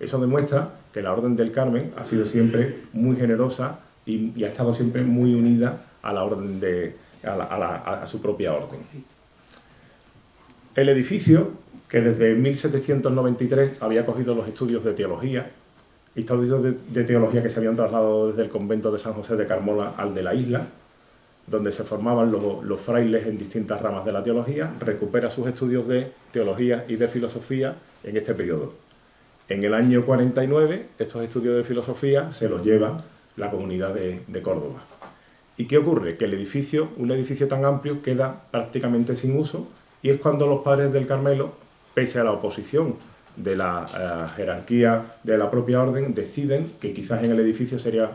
Eso demuestra que la Orden del Carmen ha sido siempre muy generosa y ha estado siempre muy unida a la orden a su propia orden. El edificio, que desde 1793 había cogido los estudios de teología, estudios de teología que se habían trasladado desde el convento de San José de Carmola al de la isla, donde se formaban los frailes en distintas ramas de la teología, recupera sus estudios de teología y de filosofía en este periodo. En el año 49, estos estudios de filosofía se los lleva la comunidad de Córdoba. ¿Y qué ocurre? Que el edificio, un edificio tan amplio, queda prácticamente sin uso, y es cuando los padres del Carmelo, pese a la oposición de la jerarquía de la propia orden, deciden que quizás en el edificio sería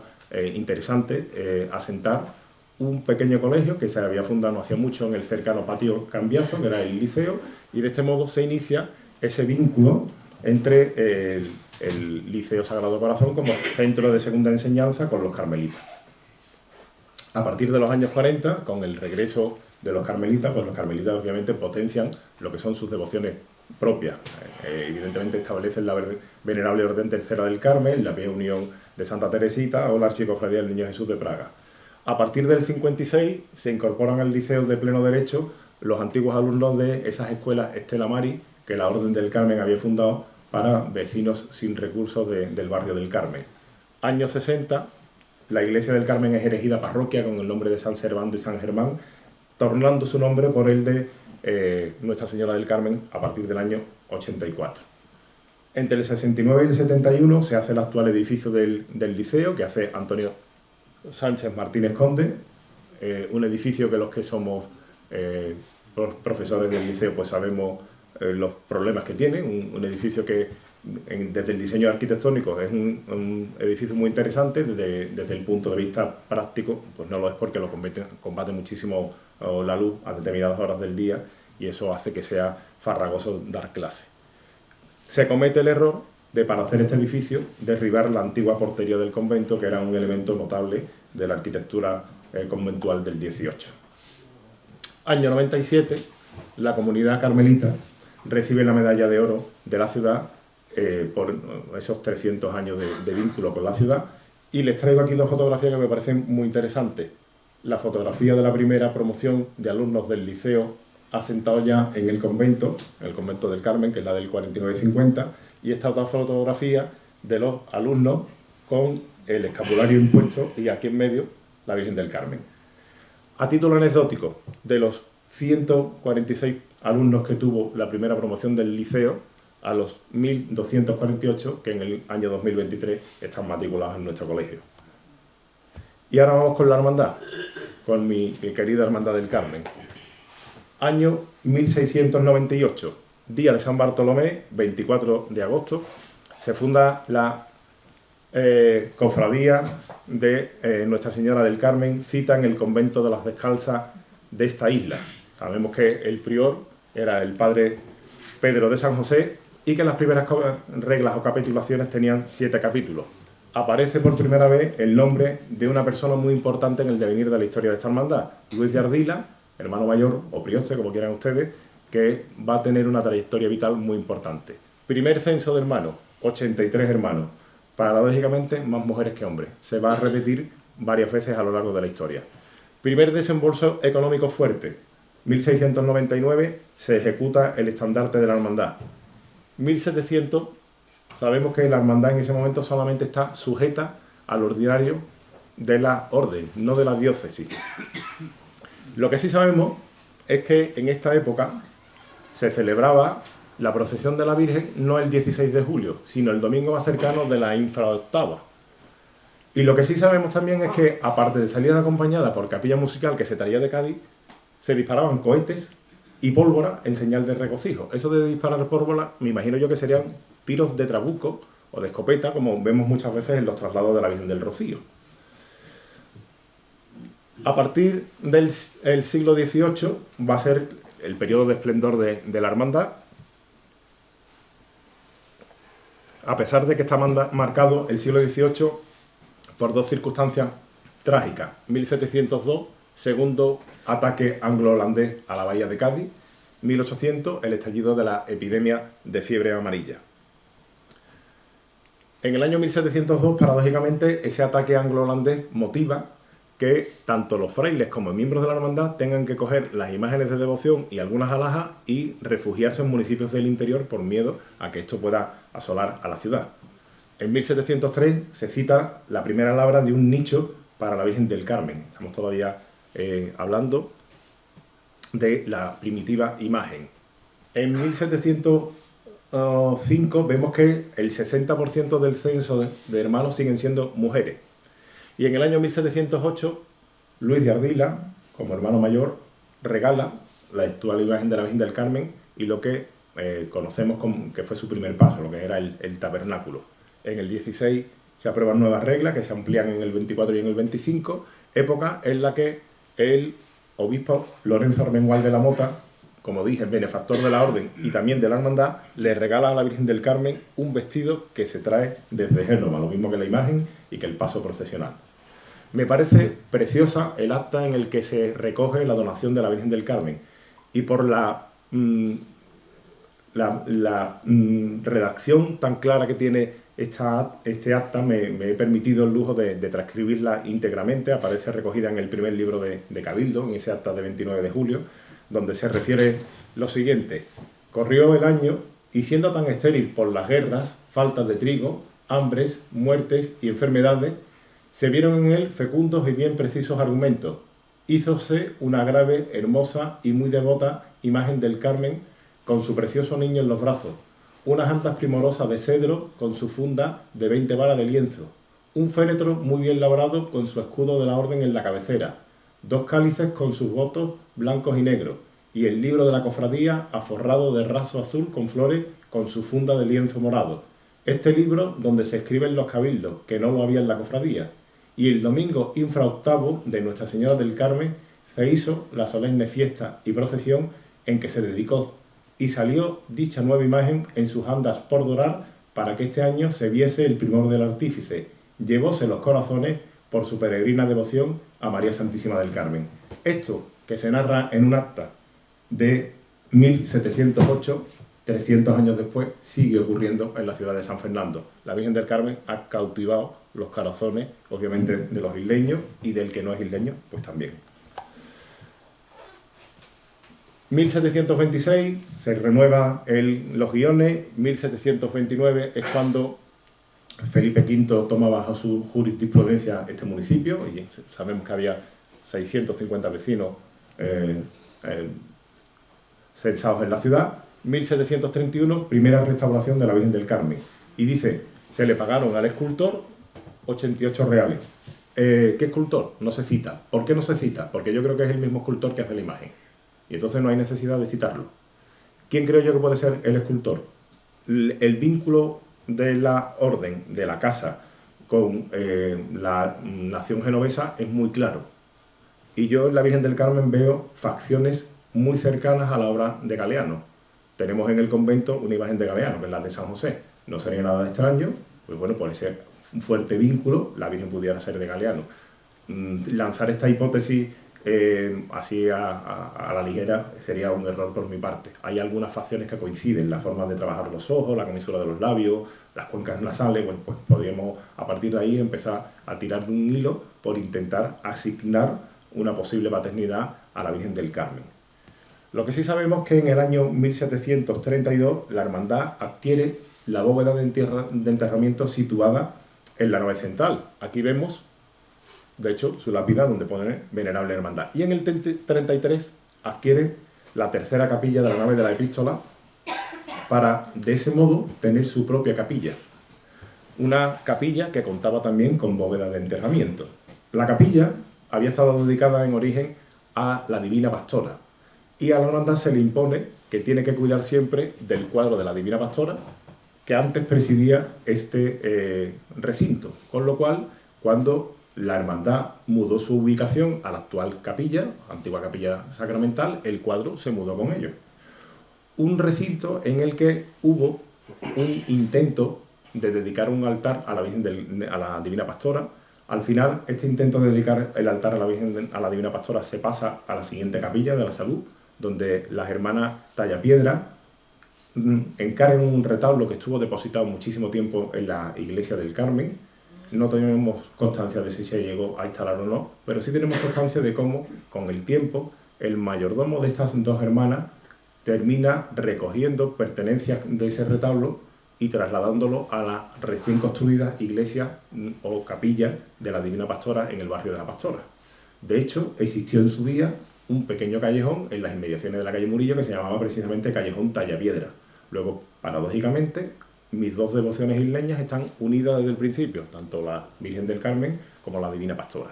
interesante asentar un pequeño colegio que se había fundado no hacía mucho en el cercano patio Cambiazo, que era el liceo, y de este modo se inicia ese vínculo entre el Liceo Sagrado Corazón como centro de segunda enseñanza con los carmelitas. A partir de los años 40, con el regreso de los carmelitas, pues los carmelitas obviamente potencian lo que son sus devociones propias. Evidentemente establecen la Venerable Orden Tercera del Carmen, la Pía Unión de Santa Teresita o la Archicofradía del Niño Jesús de Praga. A partir del 56 se incorporan al liceo de pleno derecho los antiguos alumnos de esas escuelas Estela Mari que la Orden del Carmen había fundado para vecinos sin recursos del barrio del Carmen. Años 60, la Iglesia del Carmen es elegida parroquia con el nombre de San Servando y San Germán, tornando su nombre por el de Nuestra Señora del Carmen a partir del año 84. Entre el 69 y el 71 se hace el actual edificio del liceo, que hace Antonio Sánchez Martínez Conde, un edificio que los que somos profesores del liceo pues sabemos los problemas que tiene, un edificio que desde el diseño arquitectónico es un edificio muy interesante, desde el punto de vista práctico pues no lo es, porque lo combate muchísimo la luz a determinadas horas del día y eso hace que sea farragoso dar clase. Se comete el error de, para hacer este edificio, derribar la antigua portería del convento, que era un elemento notable de la arquitectura conventual del 18. Año 97, la comunidad carmelita recibe la medalla de oro de la ciudad por esos 300 años de vínculo con la ciudad, y les traigo aquí dos fotografías que me parecen muy interesantes. La fotografía de la primera promoción de alumnos del liceo asentado ya en el convento del Carmen, que es la del 49-50, y esta otra fotografía de los alumnos con el escapulario impuesto y aquí en medio la Virgen del Carmen. A título anecdótico, de los 146 alumnos que tuvo la primera promoción del liceo, a los 1.248 que en el año 2023 están matriculados en nuestro colegio. Y ahora vamos con la hermandad, con mi querida Hermandad del Carmen. Año 1698, día de San Bartolomé, 24 de agosto, se funda la cofradía de Nuestra Señora del Carmen, cita en el convento de las Descalzas de esta isla. Sabemos que el prior era el padre Pedro de San José y que las primeras reglas o capitulaciones tenían 7 capítulos. Aparece por primera vez el nombre de una persona muy importante en el devenir de la historia de esta hermandad, Luis de Ardila, hermano mayor o prioste, como quieran ustedes, que va a tener una trayectoria vital muy importante. Primer censo de hermanos, 83 hermanos. Paradójicamente, más mujeres que hombres. Se va a repetir varias veces a lo largo de la historia. Primer desembolso económico fuerte. 1699 se ejecuta el estandarte de la hermandad. 1700, sabemos que la hermandad en ese momento solamente está sujeta al ordinario de la orden, no de la diócesis. Lo que sí sabemos es que en esta época se celebraba la procesión de la Virgen no el 16 de julio, sino el domingo más cercano de la infraoctava. Y lo que sí sabemos también es que, aparte de salir acompañada por capilla musical que se traía de Cádiz, se disparaban cohetes y pólvora en señal de regocijo. Eso de disparar pólvora, me imagino yo que serían tiros de trabuco o de escopeta, como vemos muchas veces en los traslados de la Virgen del Rocío. A partir del siglo XVIII va a ser el periodo de esplendor de la hermandad, a pesar de que está marcado el siglo XVIII por dos circunstancias trágicas. 1702, segundo ataque anglo-holandés a la bahía de Cádiz. 1800, el estallido de la epidemia de fiebre amarilla. En el año 1702, paradójicamente, ese ataque anglo-holandés motiva que tanto los frailes como miembros de la hermandad tengan que coger las imágenes de devoción y algunas alhajas y refugiarse en municipios del interior por miedo a que esto pueda asolar a la ciudad. En 1703 se cita la primera labra de un nicho para la Virgen del Carmen. Estamos todavía hablando de la primitiva imagen. En 1705 vemos que el 60% del censo de hermanos siguen siendo mujeres. Y en el año 1708, Luis de Ardila, como hermano mayor, regala la actual imagen de la Virgen del Carmen y lo que conocemos como que fue su primer paso, lo que era el tabernáculo. En el 16 se aprueban nuevas reglas que se amplían en el 24 y en el 25, época en la que el obispo Lorenzo Armengual de la Mota, como dije, benefactor de la orden y también de la hermandad, le regala a la Virgen del Carmen un vestido que se trae desde Génova, lo mismo que la imagen y que el paso procesional. Me parece preciosa el acta en el que se recoge la donación de la Virgen del Carmen y por la redacción tan clara que tiene este acta me he permitido el lujo de transcribirla íntegramente. Aparece recogida en el primer libro de Cabildo, en ese acta de 29 de julio, donde se refiere lo siguiente: corrió el año y siendo tan estéril por las guerras, faltas de trigo, hambres, muertes y enfermedades, se vieron en él fecundos y bien precisos argumentos. Hízose una grave, hermosa y muy devota imagen del Carmen con su precioso niño en los brazos, unas antas primorosas de cedro con su funda de 20 varas de lienzo, un féretro muy bien labrado con su escudo de la orden en la cabecera, dos cálices con sus votos blancos y negros, y el libro de la cofradía aforrado de raso azul con flores con su funda de lienzo morado. Este libro donde se escriben los cabildos, que no lo había en la cofradía, y el domingo infraoctavo de Nuestra Señora del Carmen se hizo la solemne fiesta y procesión en que se dedicó, y salió dicha nueva imagen en sus andas por dorar para que este año se viese el primor del artífice. Llevóse los corazones por su peregrina devoción a María Santísima del Carmen. Esto, que se narra en un acta de 1708, 300 años después, sigue ocurriendo en la ciudad de San Fernando. La Virgen del Carmen ha cautivado los corazones, obviamente, de los isleños y del que no es isleño, pues también. 1726 se renuevan los guiones. 1729 es cuando Felipe V toma bajo su jurisprudencia este municipio, y sabemos que había 650 vecinos censados en la ciudad. 1731, primera restauración de la Virgen del Carmen, y dice, se le pagaron al escultor 88 reales. ¿Qué escultor? No se cita. ¿Por qué no se cita? Porque yo creo que es el mismo escultor que hace la imagen, y entonces no hay necesidad de citarlo. ¿Quién creo yo que puede ser el escultor? El vínculo de la orden, de la casa, con la nación genovesa es muy claro. Y yo en la Virgen del Carmen veo facciones muy cercanas a la obra de Galeano. Tenemos en el convento una imagen de Galeano, que es la de San José. No sería nada extraño, pues bueno, por ese fuerte vínculo, la Virgen pudiera ser de Galeano. Lanzar esta hipótesis así a la ligera sería un error por mi parte. Hay algunas facciones que coinciden, la forma de trabajar los ojos, la comisura de los labios, las cuencas nasales. Bueno, pues podríamos a partir de ahí empezar a tirar de un hilo por intentar asignar una posible paternidad a la Virgen del Carmen. Lo que sí sabemos es que en el año 1732 la hermandad adquiere la bóveda de enterramiento situada en la nave central. Aquí vemos, de hecho, su lápida donde pone Venerable Hermandad. Y en el 33 adquiere la tercera capilla de la nave de la Epístola para, de ese modo, tener su propia capilla. una capilla que contaba también con bóveda de enterramiento. La capilla había estado dedicada en origen a la Divina Pastora, y a la hermandad se le impone que tiene que cuidar siempre del cuadro de la Divina Pastora que antes presidía este recinto, con lo cual, cuando la hermandad mudó su ubicación a la actual capilla, antigua capilla sacramental, el cuadro se mudó con ello. Un recinto en el que hubo un intento de dedicar un altar a la Virgen a la Divina Pastora. Al final, este intento de dedicar el altar a la Virgen a la Divina Pastora se pasa a la siguiente capilla de la Salud, donde las hermanas Tallapiedra encargan un retablo que estuvo depositado muchísimo tiempo en la iglesia del Carmen. No tenemos constancia de si se llegó a instalar o no, pero sí tenemos constancia de cómo, con el tiempo, el mayordomo de estas dos hermanas termina recogiendo pertenencias de ese retablo y trasladándolo a la recién construida iglesia o capilla de la Divina Pastora en el barrio de la Pastora. De hecho, existió en su día un pequeño callejón en las inmediaciones de la calle Murillo que se llamaba precisamente Callejón Tallapiedra. Luego, paradójicamente, mis dos devociones isleñas están unidas desde el principio, tanto la Virgen del Carmen como la Divina Pastora.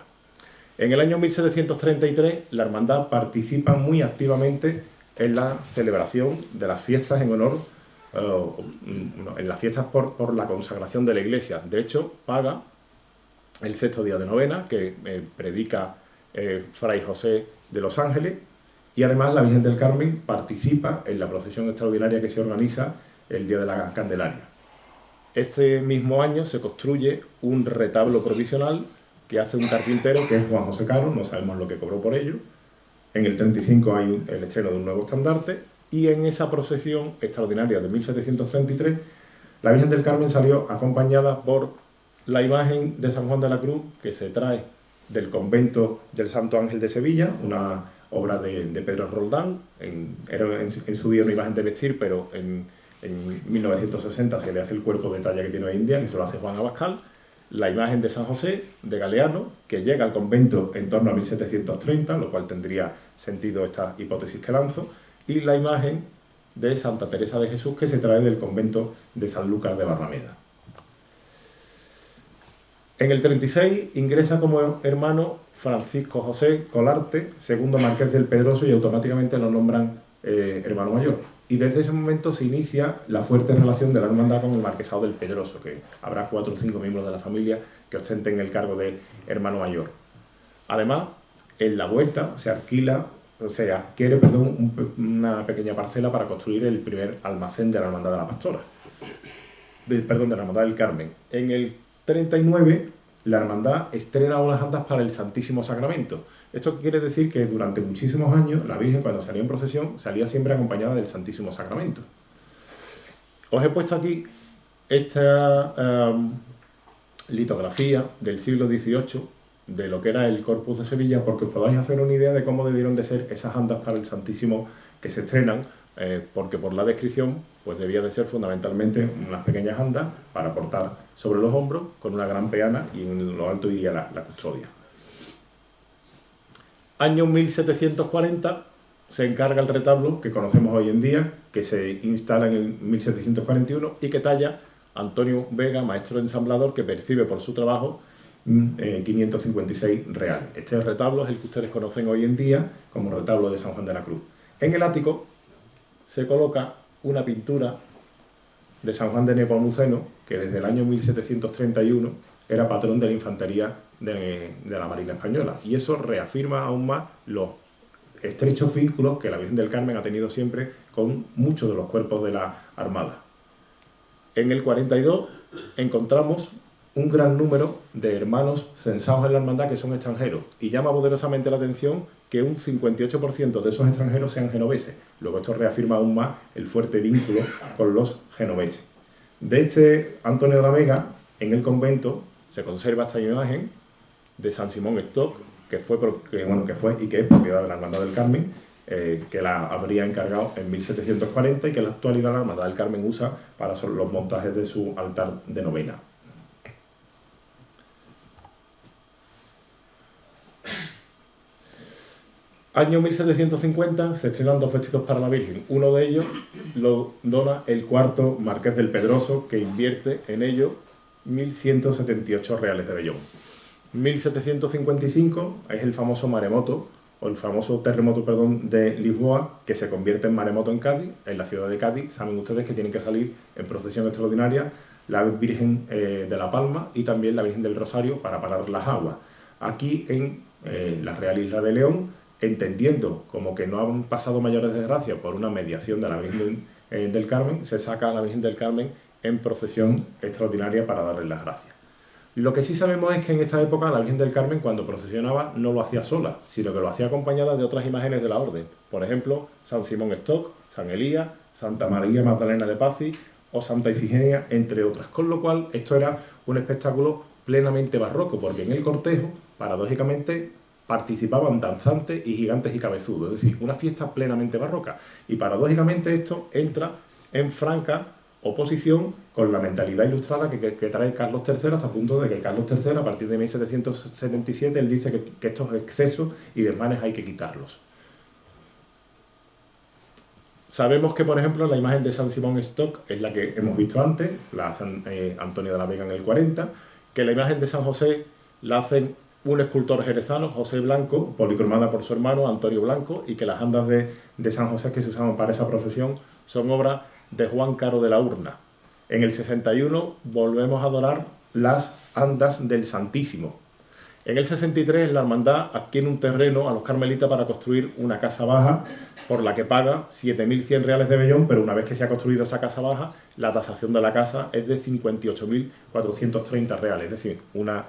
En el año 1733, la hermandad participa muy activamente en la celebración de las fiestas en honor, en las fiestas por la consagración de la iglesia. De hecho, paga el sexto día de novena, que predica Fray José de los Ángeles, y además la Virgen del Carmen participa en la procesión extraordinaria que se organiza el día de la Candelaria. Este mismo año se construye un retablo provisional que hace un carpintero que es Juan José Caro, no sabemos lo que cobró por ello. En el 35 hay el estreno de un nuevo estandarte, y en esa procesión extraordinaria de 1733 la Virgen del Carmen salió acompañada por la imagen de San Juan de la Cruz, que se trae del convento del Santo Ángel de Sevilla, una obra de Pedro Roldán. Era en su día una imagen de vestir, pero en 1960 se le hace el cuerpo de talla que tiene hoy en día, que se lo hace Juan Abascal. La imagen de San José de Galeano, que llega al convento en torno a 1730, lo cual tendría sentido esta hipótesis que lanzo, y la imagen de Santa Teresa de Jesús, que se trae del convento de San Lucas de Barrameda. En el 36 ingresa como hermano Francisco José Colarte, segundo marqués del Pedroso, y automáticamente lo nombran hermano mayor. Y desde ese momento se inicia la fuerte relación de la hermandad con el marquesado del Pedroso, que habrá 4 o 5 miembros de la familia que ostenten el cargo de hermano mayor. Además, en la vuelta se adquiere una pequeña parcela para construir el primer almacén de la hermandad de la Pastora. De la hermandad del Carmen. En el 39, la hermandad estrena unas andas para el Santísimo Sacramento. Esto quiere decir que durante muchísimos años la Virgen, cuando salía en procesión, salía siempre acompañada del Santísimo Sacramento. Os he puesto aquí esta litografía del siglo XVIII de lo que era el Corpus de Sevilla, porque os podáis hacer una idea de cómo debieron de ser esas andas para el Santísimo que se estrenan, porque por la descripción pues debía de ser fundamentalmente unas pequeñas andas para portar sobre los hombros con una gran peana, y en lo alto iría la custodia. Año 1740 se encarga el retablo que conocemos hoy en día, que se instala en el 1741 y que talla Antonio Vega, maestro ensamblador, que percibe por su trabajo 556 reales. Este retablo es el que ustedes conocen hoy en día como retablo de San Juan de la Cruz. En el ático se coloca una pintura de San Juan de Nepomuceno, que desde el año 1731 era patrón de la infantería de la Marina Española, y eso reafirma aún más los estrechos vínculos que la Virgen del Carmen ha tenido siempre con muchos de los cuerpos de la Armada. En el 42 encontramos un gran número de hermanos censados en la hermandad que son extranjeros, y llama poderosamente la atención que un 58% de esos extranjeros sean genoveses. Luego esto reafirma aún más el fuerte vínculo con los genoveses. De este Antonio de la Vega, en el convento, se conserva esta imagen de San Simón Stock, que fue y que es propiedad de la Hermandad del Carmen, que la habría encargado en 1740 y que en la actualidad la Hermandad del Carmen usa para los montajes de su altar de novena. Año 1750 se estrenan 2 vestidos para la Virgen. Uno de ellos lo dona el cuarto marqués del Pedroso, que invierte en ello 1.178 reales de vellón. 1755 es el famoso maremoto, o el famoso terremoto, perdón, de Lisboa, que se convierte en maremoto en Cádiz, en la ciudad de Cádiz. Saben ustedes que tienen que salir en procesión extraordinaria la Virgen de la Palma y también la Virgen del Rosario para parar las aguas. Aquí en la Real Isla de León, entendiendo como que no han pasado mayores desgracias por una mediación de la Virgen del Carmen, se saca a la Virgen del Carmen en procesión extraordinaria para darle las gracias. Lo que sí sabemos es que en esta época la Virgen del Carmen, cuando procesionaba, no lo hacía sola, sino que lo hacía acompañada de otras imágenes de la orden. Por ejemplo, San Simón Stock, San Elías, Santa María Magdalena de Pazzi o Santa Ifigenia, entre otras. Con lo cual, esto era un espectáculo plenamente barroco, porque en el cortejo, paradójicamente, participaban danzantes y gigantes y cabezudos, es decir, una fiesta plenamente barroca. Y paradójicamente esto entra en franca oposición con la mentalidad ilustrada que trae Carlos III, hasta el punto de que Carlos III, a partir de 1777, él dice que estos excesos y desmanes hay que quitarlos. Sabemos que, por ejemplo, la imagen de San Simón Stock es la que hemos visto antes, la hace Antonio de la Vega en el 40, que la imagen de San José la hacen un escultor jerezano, José Blanco, policromada por su hermano Antonio Blanco, y que las andas de San José que se usaban para esa procesión son obras de Juan Caro de la Urna. En el 61 volvemos a adorar las andas del Santísimo. En el 63 la hermandad adquiere un terreno a los carmelitas para construir una casa baja por la que paga 7.100 reales de vellón, pero una vez que se ha construido esa casa baja, la tasación de la casa es de 58.430 reales, es decir, una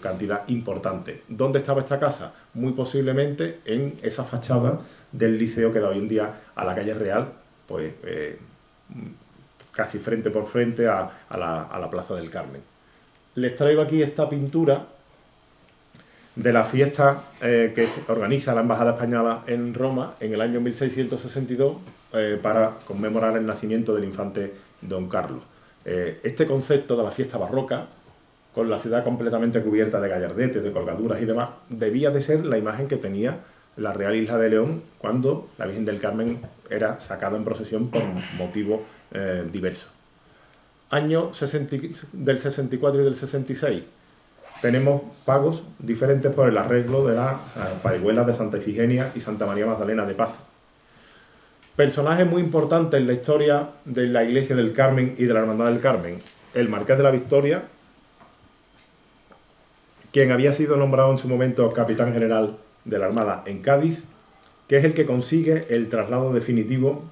cantidad importante. ¿Dónde estaba esta casa? Muy posiblemente en esa fachada del liceo que da hoy en día a la calle Real, pues casi frente por frente a la Plaza del Carmen. Les traigo aquí esta pintura de la fiesta que se organiza la Embajada Española en Roma en el año 1662 para conmemorar el nacimiento del infante Don Carlos. Este concepto de la fiesta barroca, con la ciudad completamente cubierta de gallardetes, de colgaduras y demás, debía de ser la imagen que tenía la Real Isla de León cuando la Virgen del Carmen era sacada en procesión por motivos diversos. Años del 64 y del 66 tenemos pagos diferentes por el arreglo de las parihuelas de Santa Ifigenia y Santa María Magdalena de Paz. Personajes muy importantes en la historia de la Iglesia del Carmen y de la Hermandad del Carmen. El Marqués de la Victoria, quien había sido nombrado en su momento capitán general de la Armada en Cádiz, que es el que consigue el traslado definitivo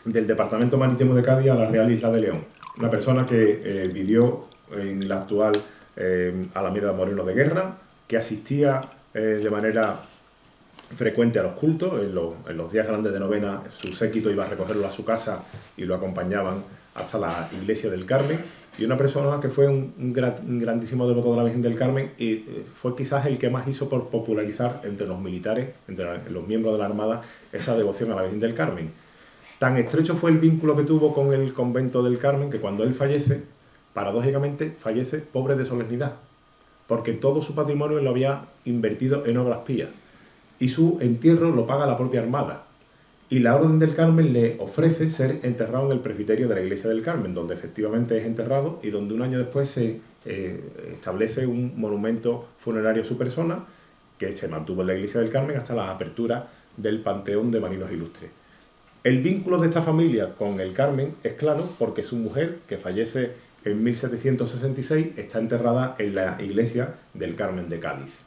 del Departamento Marítimo de Cádiz a la Real Isla de León. Una persona que vivió en la actual Alameda Moreno de Guerra, que asistía de manera frecuente a los cultos. En los días grandes de novena su séquito iba a recogerlo a su casa y lo acompañaban hasta la Iglesia del Carmen, y una persona que fue un grandísimo devoto de la Virgen del Carmen, y fue quizás el que más hizo por popularizar entre los militares, entre los miembros de la Armada, esa devoción a la Virgen del Carmen. Tan estrecho fue el vínculo que tuvo con el convento del Carmen que cuando él fallece, paradójicamente fallece pobre de solemnidad, porque todo su patrimonio lo había invertido en obras pías, y su entierro lo paga la propia Armada. Y la Orden del Carmen le ofrece ser enterrado en el presbiterio de la Iglesia del Carmen, donde efectivamente es enterrado y donde un año después se establece un monumento funerario a su persona, que se mantuvo en la Iglesia del Carmen hasta la apertura del Panteón de Marinos Ilustres. El vínculo de esta familia con el Carmen es claro porque su mujer, que fallece en 1766, está enterrada en la Iglesia del Carmen de Cádiz.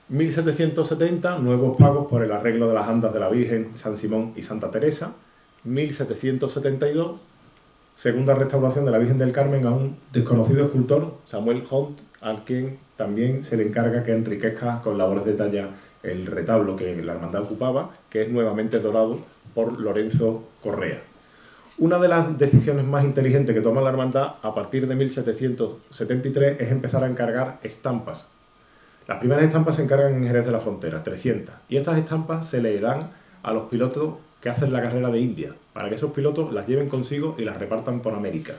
1770, nuevos pagos por el arreglo de las andas de la Virgen, San Simón y Santa Teresa. 1772, segunda restauración de la Virgen del Carmen a un desconocido escultor, Samuel Hunt, al quien también se le encarga que enriquezca con labores de talla el retablo que la hermandad ocupaba, que es nuevamente dorado por Lorenzo Correa. Una de las decisiones más inteligentes que toma la hermandad a partir de 1773 es empezar a encargar estampas. Las primeras estampas se encargan en Jerez de la Frontera, 300, y estas estampas se le dan a los pilotos que hacen la carrera de India, para que esos pilotos las lleven consigo y las repartan por América.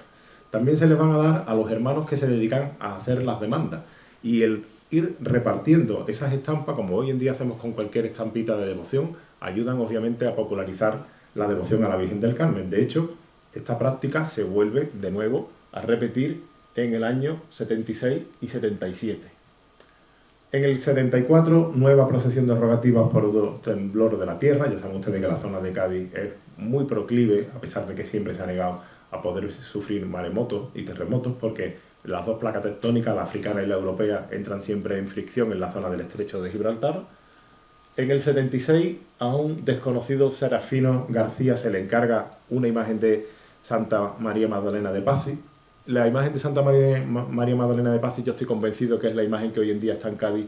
También se les van a dar a los hermanos que se dedican a hacer las demandas, y el ir repartiendo esas estampas, como hoy en día hacemos con cualquier estampita de devoción, ayudan obviamente a popularizar la devoción a la Virgen del Carmen. De hecho, esta práctica se vuelve de nuevo a repetir en el año 76 y 77. En el 74, nueva procesión de rogativas por temblor de la tierra. Ya saben ustedes que la zona de Cádiz es muy proclive, a pesar de que siempre se ha negado a poder sufrir maremotos y terremotos, porque las dos placas tectónicas, la africana y la europea, entran siempre en fricción en la zona del estrecho de Gibraltar. En el 76, a un desconocido Serafino García se le encarga una imagen de Santa María Magdalena de Pazzi. La imagen de Santa María Magdalena de Pazzi, yo estoy convencido que es la imagen que hoy en día está en Cádiz,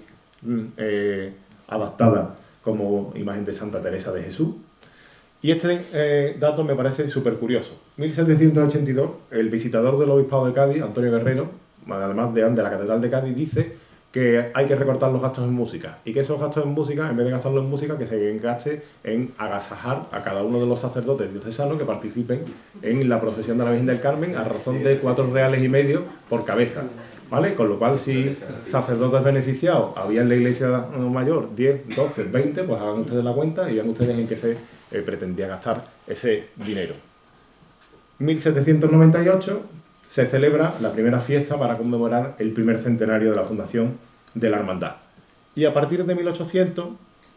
adaptada como imagen de Santa Teresa de Jesús. Y este dato me parece súper curioso. 1782, el visitador del Obispado de Cádiz, Antonio Guerrero, además de la Catedral de Cádiz, dice que hay que recortar los gastos en música, y que esos gastos en música, en vez de gastarlos en música, que se gaste en agasajar a cada uno de los sacerdotes diocesanos que participen en la procesión de la Virgen del Carmen a razón de 4,5 reales por cabeza, ¿vale? Con lo cual, si sacerdotes beneficiados había en la iglesia mayor 10, 12, 20, pues hagan ustedes la cuenta y vean ustedes en qué se pretendía gastar ese dinero. 1798 se celebra la primera fiesta para conmemorar el primer centenario de la fundación de la hermandad. Y a partir de 1800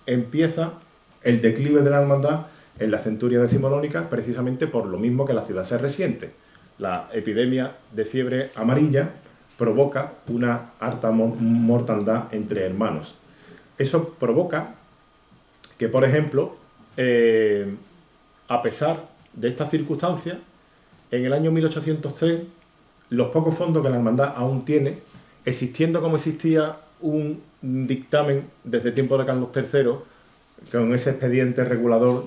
empieza el declive de la hermandad en la centuria decimonónica, precisamente por lo mismo que la ciudad se resiente. La epidemia de fiebre amarilla provoca una harta mortandad entre hermanos. Eso provoca que, por ejemplo, a pesar de estas circunstancias, en el año 1803, los pocos fondos que la hermandad aún tiene, existiendo como existía un dictamen desde tiempo de Carlos III, con ese expediente regulador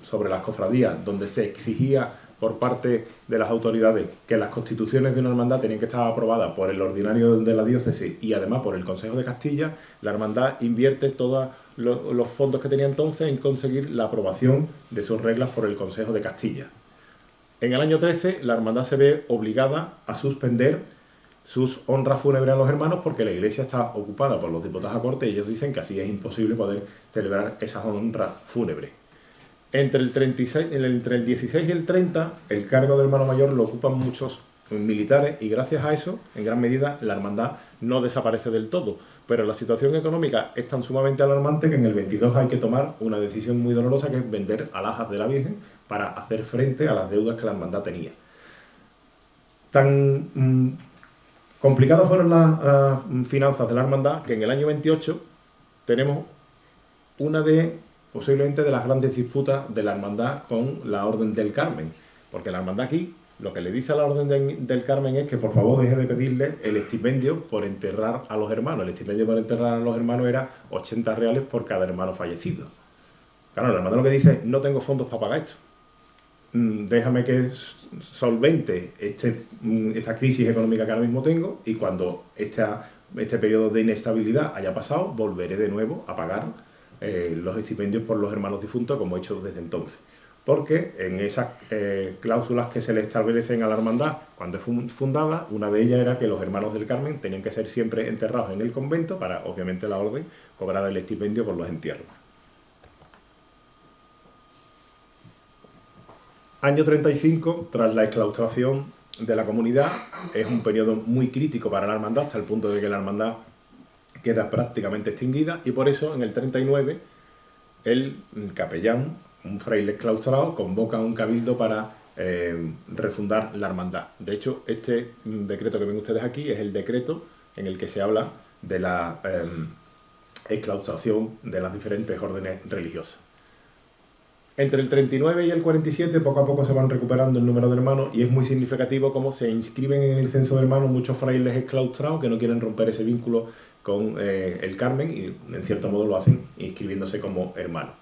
sobre las cofradías, donde se exigía por parte de las autoridades que las constituciones de una hermandad tenían que estar aprobadas por el ordinario de la diócesis y además por el Consejo de Castilla, la hermandad invierte todos los fondos que tenía entonces en conseguir la aprobación de sus reglas por el Consejo de Castilla. En el año 13, la hermandad se ve obligada a suspender sus honras fúnebres a los hermanos porque la iglesia está ocupada por los diputados a corte y ellos dicen que así es imposible poder celebrar esas honras fúnebres. Entre el 16 y el 30, el cargo de hermano mayor lo ocupan muchos militares y gracias a eso, en gran medida, la hermandad no desaparece del todo. Pero la situación económica es tan sumamente alarmante que en el 22 hay que tomar una decisión muy dolorosa, que es vender alhajas de la Virgen para hacer frente a las deudas que la hermandad tenía. Tan complicadas fueron las finanzas de la hermandad que en el año 28 tenemos una posiblemente de las grandes disputas de la hermandad con la Orden del Carmen, porque la hermandad aquí lo que le dice a la Orden del Carmen es que por favor deje de pedirle el estipendio por enterrar a los hermanos. El estipendio por enterrar a los hermanos era 80 reales por cada hermano fallecido. Claro, la hermandad lo que dice es: no tengo fondos para pagar esto. Déjame que solvente esta crisis económica que ahora mismo tengo, y cuando este periodo de inestabilidad haya pasado, volveré de nuevo a pagar los estipendios por los hermanos difuntos, como he hecho desde entonces. Porque en esas cláusulas que se le establecen a la hermandad cuando es fundada, una de ellas era que los hermanos del Carmen tenían que ser siempre enterrados en el convento para, obviamente, la orden cobrar el estipendio por los entierros. Año 35, tras la exclaustración de la comunidad, es un periodo muy crítico para la hermandad, hasta el punto de que la hermandad queda prácticamente extinguida, y por eso en el 39 el capellán, un fraile exclaustrado, convoca un cabildo para refundar la hermandad. De hecho, este decreto que ven ustedes aquí es el decreto en el que se habla de la exclaustración de las diferentes órdenes religiosas. Entre el 39 y el 47 poco a poco se van recuperando el número de hermanos, y es muy significativo cómo se inscriben en el censo de hermanos muchos frailes exclaustrados que no quieren romper ese vínculo con el Carmen, y en cierto modo lo hacen inscribiéndose como hermanos.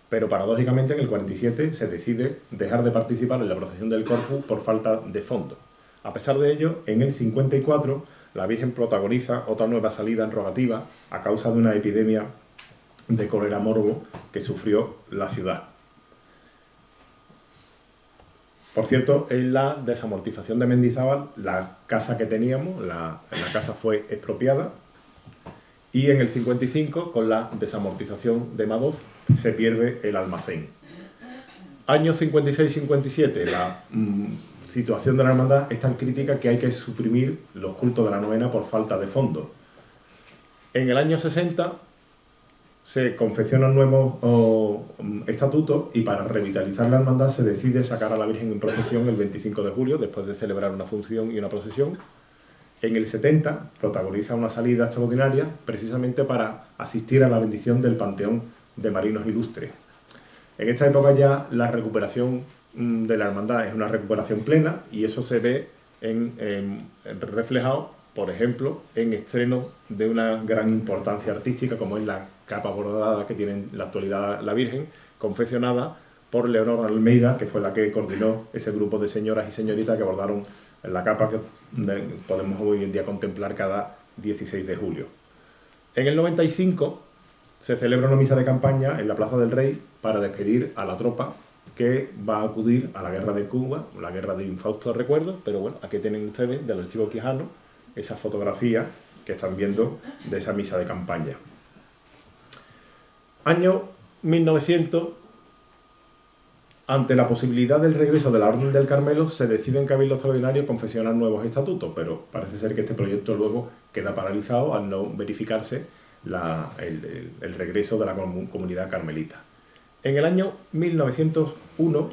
Pero paradójicamente en el 47 se decide dejar de participar en la procesión del Corpus por falta de fondos. A pesar de ello, en el 54 la Virgen protagoniza otra nueva salida en rogativa a causa de una epidemia de cólera morbo que sufrió la ciudad. Por cierto, en la desamortización de Mendizábal, la casa que teníamos, la casa fue expropiada, y en el 55, con la desamortización de Madoz, se pierde el almacén. Años 56-57, la situación de la hermandad es tan crítica que hay que suprimir los cultos de la novena por falta de fondos. En el año 60 se confeccionan nuevos estatutos y para revitalizar la hermandad se decide sacar a la Virgen en procesión el 25 de julio, después de celebrar una función y una procesión. En el 70 protagoniza una salida extraordinaria precisamente para asistir a la bendición del Panteón de Marinos Ilustres. En esta época ya la recuperación de la hermandad es una recuperación plena y eso se ve reflejado, por ejemplo, en estrenos de una gran importancia artística como es la capa bordada que tiene en la actualidad la Virgen, confeccionada por Leonor Almeida, que fue la que coordinó ese grupo de señoras y señoritas que bordaron la capa que podemos hoy en día contemplar cada 16 de julio. En el 95 se celebra una misa de campaña en la Plaza del Rey para despedir a la tropa que va a acudir a la guerra de Cuba, la guerra de infausto recuerdo, pero bueno, aquí tienen ustedes del archivo Quijano esa fotografía que están viendo de esa misa de campaña. Año 1900, ante la posibilidad del regreso de la Orden del Carmelo, se decide en Cabildo Extraordinario confeccionar nuevos estatutos, pero parece ser que este proyecto luego queda paralizado al no verificarse el regreso de la comunidad carmelita. En el año 1901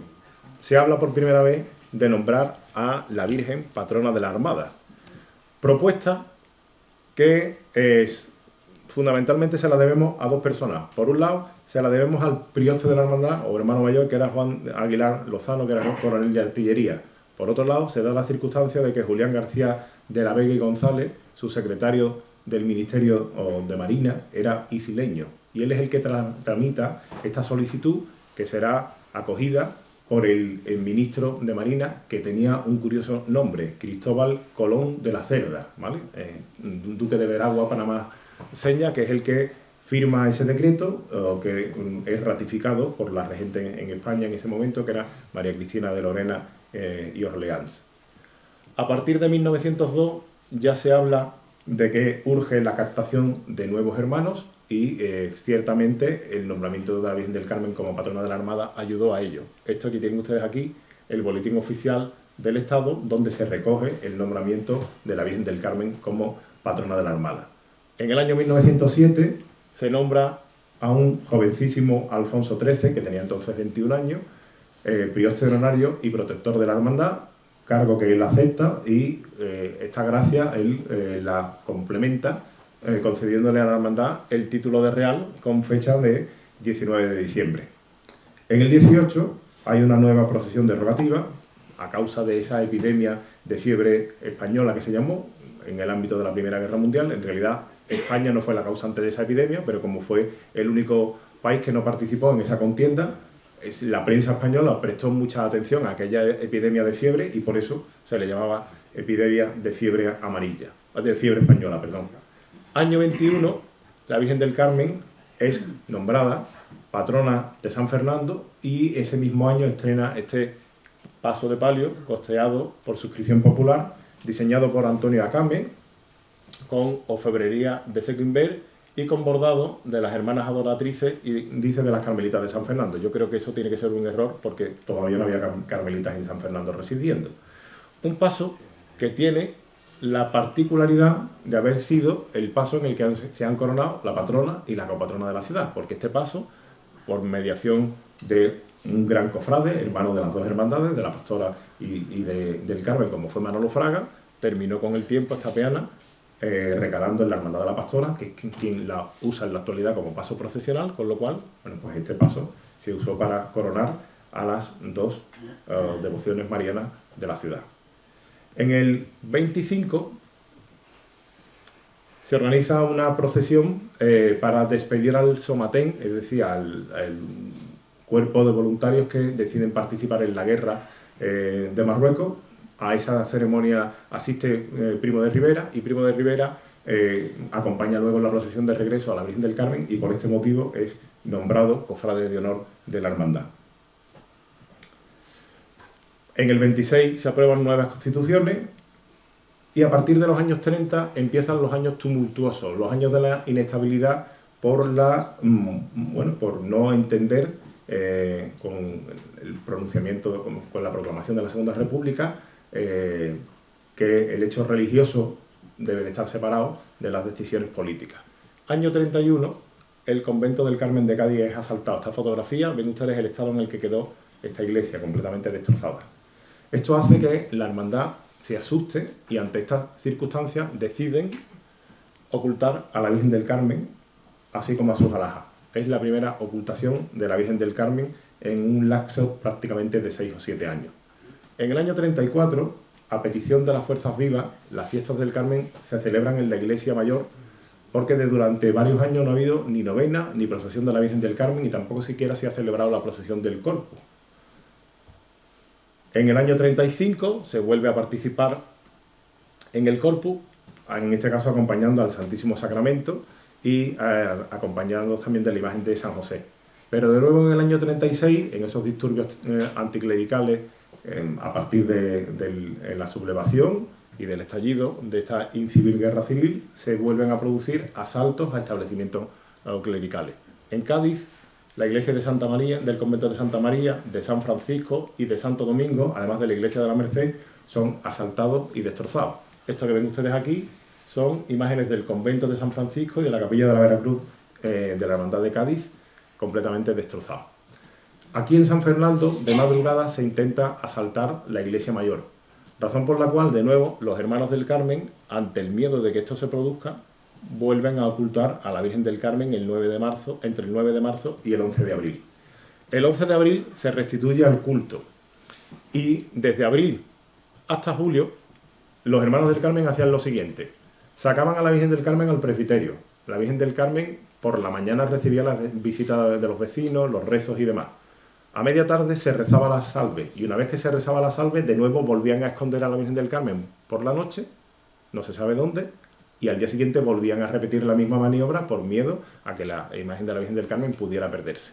se habla por primera vez de nombrar a la Virgen patrona de la Armada, propuesta que fundamentalmente se la debemos a dos personas. Por un lado, se la debemos al prioste de la hermandad o hermano mayor, que era Juan Aguilar Lozano, que era coronel de artillería. Por otro lado, se da la circunstancia de que Julián García de la Vega y González, su secretario del Ministerio de Marina, era isileño. Y él es el que tramita esta solicitud, que será acogida por el ministro de Marina, que tenía un curioso nombre, Cristóbal Colón de la Cerda, ¿vale? Duque de Veragua, Panamá, Seña, que es el que firma ese decreto, que es ratificado por la regente en España en ese momento, que era María Cristina de Lorena y Orleans. A partir de 1902 ya se habla de que urge la captación de nuevos hermanos y ciertamente el nombramiento de la Virgen del Carmen como patrona de la Armada ayudó a ello. Esto que tienen ustedes aquí, el boletín oficial del Estado, donde se recoge el nombramiento de la Virgen del Carmen como patrona de la Armada. En el año 1907 se nombra a un jovencísimo Alfonso XIII, que tenía entonces 21 años, prioste honorario y protector de la hermandad, cargo que él acepta y esta gracia él la complementa concediéndole a la hermandad el título de real con fecha de 19 de diciembre. En el 18 hay una nueva procesión derogativa a causa de esa epidemia de fiebre española que se llamó en el ámbito de la Primera Guerra Mundial. En realidad España no fue la causante de esa epidemia, pero como fue el único país que no participó en esa contienda, la prensa española prestó mucha atención a aquella epidemia de fiebre y por eso se le llamaba epidemia de fiebre amarilla, de fiebre española, perdón. Año 21, la Virgen del Carmen es nombrada patrona de San Fernando y ese mismo año estrena este paso de palio costeado por suscripción popular, diseñado por Antonio Acame, con orfebrería de Sequinver y con bordado de las hermanas adoratrices y dice de las carmelitas de San Fernando. Yo creo que eso tiene que ser un error porque todavía no había carmelitas en San Fernando residiendo. Un paso que tiene la particularidad de haber sido el paso en el que se han coronado la patrona y la copatrona de la ciudad, porque este paso, por mediación de un gran cofrade, hermano de las dos hermandades, de la Pastora y del Carmen, como fue Manolo Fraga, terminó con el tiempo esta peana recalando en la Hermandad de la Pastora, que es quien la usa en la actualidad como paso procesional, con lo cual, bueno, pues este paso se usó para coronar a las dos devociones marianas de la ciudad. En el 25 se organiza una procesión para despedir al Somatén, es decir, al cuerpo de voluntarios que deciden participar en la guerra de Marruecos. A esa ceremonia asiste Primo de Rivera y Primo de Rivera acompaña luego en la procesión de regreso a la Virgen del Carmen y por este motivo es nombrado cofrade de honor de la hermandad. En el 26 se aprueban nuevas constituciones y a partir de los años 30 empiezan los años tumultuosos, los años de la inestabilidad por no entender con el pronunciamiento, con la proclamación de la Segunda República, que el hecho religioso debe de estar separado de las decisiones políticas. Año 31, el convento del Carmen de Cádiz es asaltado. Esta fotografía, ven ustedes el estado en el que quedó esta iglesia, completamente destrozada. Esto hace que la hermandad se asuste y ante estas circunstancias deciden ocultar a la Virgen del Carmen, así como a sus alhajas. Es la primera ocultación de la Virgen del Carmen en un lapso prácticamente de 6 o 7 años. En el año 34, a petición de las fuerzas vivas, las fiestas del Carmen se celebran en la iglesia mayor, porque durante varios años no ha habido ni novena ni procesión de la Virgen del Carmen, y tampoco siquiera se ha celebrado la procesión del Corpus. En el año 35 se vuelve a participar en el Corpus, en este caso acompañando al Santísimo Sacramento y acompañando también de la imagen de San José. Pero de nuevo en el año 36, en esos disturbios anticlericales, a partir de la sublevación y del estallido de esta incivil guerra civil, se vuelven a producir asaltos a establecimientos clericales. En Cádiz, la iglesia de Santa María, del convento de Santa María, de San Francisco y de Santo Domingo, además de la iglesia de la Merced, son asaltados y destrozados. Esto que ven ustedes aquí son imágenes del convento de San Francisco y de la capilla de la Veracruz de la Hermandad de Cádiz, completamente destrozados. Aquí en San Fernando, de madrugada, se intenta asaltar la iglesia mayor, razón por la cual, de nuevo, los hermanos del Carmen, ante el miedo de que esto se produzca, vuelven a ocultar a la Virgen del Carmen el 9 de marzo, entre el 9 de marzo y el 11 de abril. El 11 de abril se restituye al culto y desde abril hasta julio los hermanos del Carmen hacían lo siguiente: sacaban a la Virgen del Carmen al presbiterio. La Virgen del Carmen por la mañana recibía las visitas de los vecinos, los rezos y demás. A media tarde se rezaba la salve y una vez que se rezaba la salve, de nuevo volvían a esconder a la Virgen del Carmen por la noche, no se sabe dónde, y al día siguiente volvían a repetir la misma maniobra por miedo a que la imagen de la Virgen del Carmen pudiera perderse.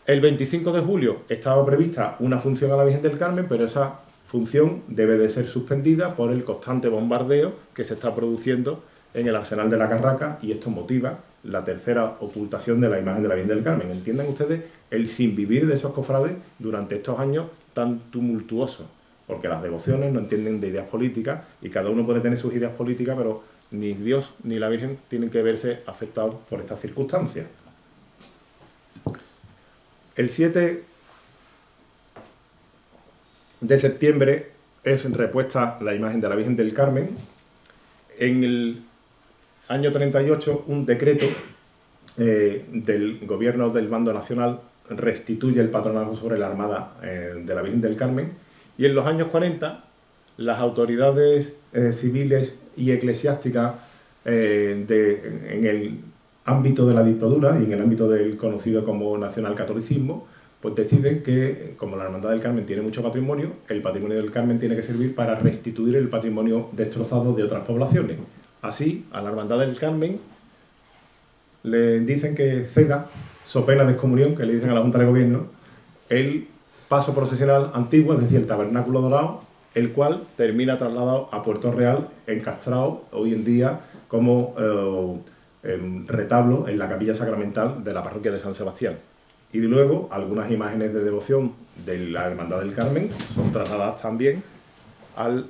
El 25 de julio estaba prevista una función a la Virgen del Carmen, pero esa función debe de ser suspendida por el constante bombardeo que se está produciendo en el Arsenal de la Carraca, y esto motiva la tercera ocultación de la imagen de la Virgen del Carmen. Entiendan ustedes el sinvivir de esos cofrades durante estos años tan tumultuosos, porque las devociones no entienden de ideas políticas y cada uno puede tener sus ideas políticas, pero ni Dios ni la Virgen tienen que verse afectados por estas circunstancias. El 7 de septiembre es repuesta la imagen de la Virgen del Carmen. En el año 38, un decreto del gobierno del Bando Nacional restituye el patronazgo sobre la Armada de la Virgen del Carmen, y en los años 40 las autoridades civiles y eclesiásticas en el ámbito de la dictadura y en el ámbito del conocido como nacionalcatolicismo, pues deciden que, como la Hermandad del Carmen tiene mucho patrimonio, el patrimonio del Carmen tiene que servir para restituir el patrimonio destrozado de otras poblaciones. Así, a la Hermandad del Carmen le dicen que ceda, so pena de excomunión, que le dicen a la Junta de Gobierno, el paso procesional antiguo, es decir, el tabernáculo dorado, el cual termina trasladado a Puerto Real, encastrado hoy en día como retablo en la capilla sacramental de la parroquia de San Sebastián. Y luego algunas imágenes de devoción de la Hermandad del Carmen son trasladadas también a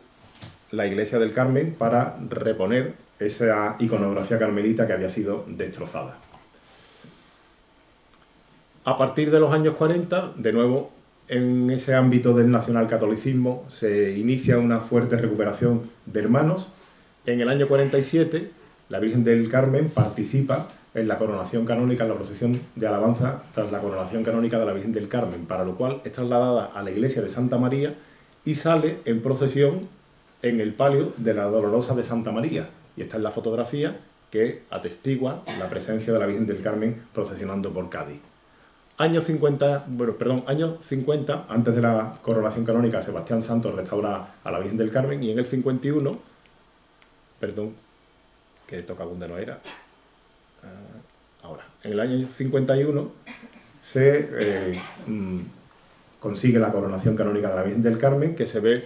la iglesia del Carmen para reponer esa iconografía carmelita que había sido destrozada. A partir de los años 40, de nuevo, en ese ámbito del nacionalcatolicismo se inicia una fuerte recuperación de hermanos. En el año 47, la Virgen del Carmen participa en la coronación canónica, en la procesión de alabanza tras la coronación canónica de la Virgen del Carmen, para lo cual es trasladada a la iglesia de Santa María y sale en procesión en el palio de la Dolorosa de Santa María. Y esta es la fotografía que atestigua la presencia de la Virgen del Carmen procesionando por Cádiz. Años 50, antes de la coronación canónica, Sebastián Santos restaura a la Virgen del Carmen, y en el 51, que tocabunda no era, ahora, en el año 51 se consigue la coronación canónica de la Virgen del Carmen, que se ve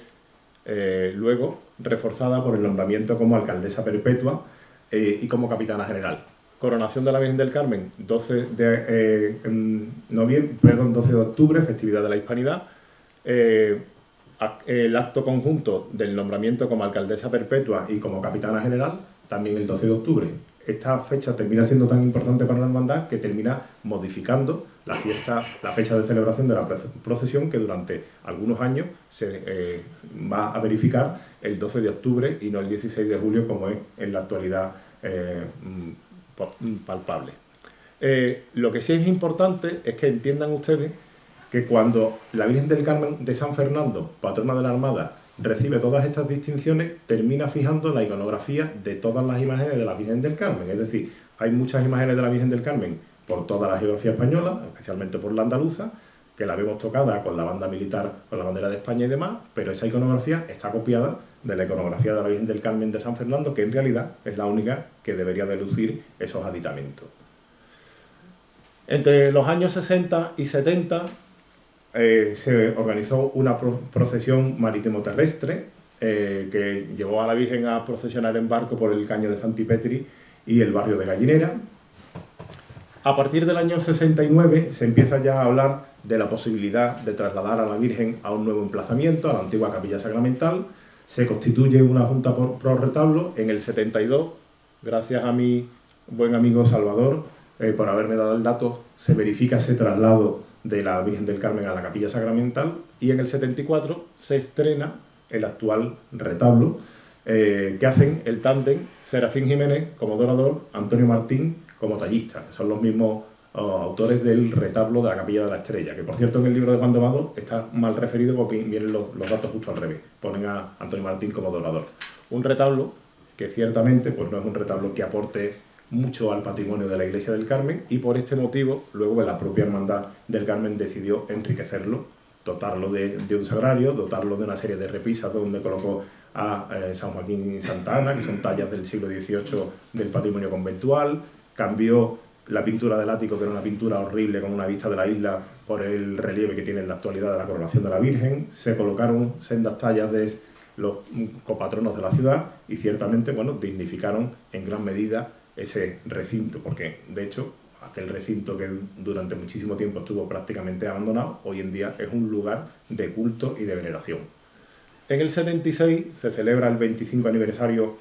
luego reforzada por el nombramiento como alcaldesa perpetua y como capitana general. Coronación de la Virgen del Carmen, 12 de octubre, festividad de la Hispanidad. el acto conjunto del nombramiento como alcaldesa perpetua y como capitana general, también el 12 de octubre. Esta fecha termina siendo tan importante para la hermandad que termina modificando la fecha de celebración de la procesión, que durante algunos años se va a verificar el 12 de octubre y no el 16 de julio, como es en la actualidad palpable. Lo que sí es importante es que entiendan ustedes que cuando la Virgen del Carmen de San Fernando, patrona de la Armada, recibe todas estas distinciones, termina fijando la iconografía de todas las imágenes de la Virgen del Carmen. Es decir, hay muchas imágenes de la Virgen del Carmen por toda la geografía española, especialmente por la andaluza, que la vemos tocada con la banda militar, con la bandera de España y demás, pero esa iconografía está copiada de la iconografía de la Virgen del Carmen de San Fernando, que en realidad es la única que debería de lucir esos aditamentos. Entre los años 60 y 70 se organizó una procesión marítimo-terrestre que llevó a la Virgen a procesionar en barco por el Caño de Santipetri y el barrio de Gallinera. A partir del año 69 se empieza ya a hablar de la posibilidad de trasladar a la Virgen a un nuevo emplazamiento, a la antigua Capilla Sacramental. Se constituye una junta pro retablo. En el 72, gracias a mi buen amigo Salvador por haberme dado el dato, se verifica ese traslado de la Virgen del Carmen a la Capilla Sacramental, y en el 74 se estrena el actual retablo que hacen el tándem Serafín Jiménez como dorador, Antonio Martín como tallista. Son los mismos autores del retablo de la Capilla de la Estrella, que por cierto en el libro de Juan de Amado está mal referido porque vienen los datos justo al revés. Ponen a Antonio Martín como dorador. Un retablo que ciertamente pues, no es un retablo que aporte mucho al patrimonio de la Iglesia del Carmen, y por este motivo luego la propia Hermandad del Carmen decidió enriquecerlo, dotarlo de un sagrario, dotarlo de una serie de repisas donde colocó a San Joaquín y Santa Ana, que son tallas del siglo XVIII del patrimonio conventual. Cambió la pintura del ático, que era una pintura horrible con una vista de la isla, por el relieve que tiene en la actualidad de la coronación de la Virgen. Se colocaron sendas tallas de los copatronos de la ciudad y ciertamente bueno, dignificaron en gran medida ese recinto, porque de hecho aquel recinto que durante muchísimo tiempo estuvo prácticamente abandonado, hoy en día es un lugar de culto y de veneración. En el 76 se celebra el 25 aniversario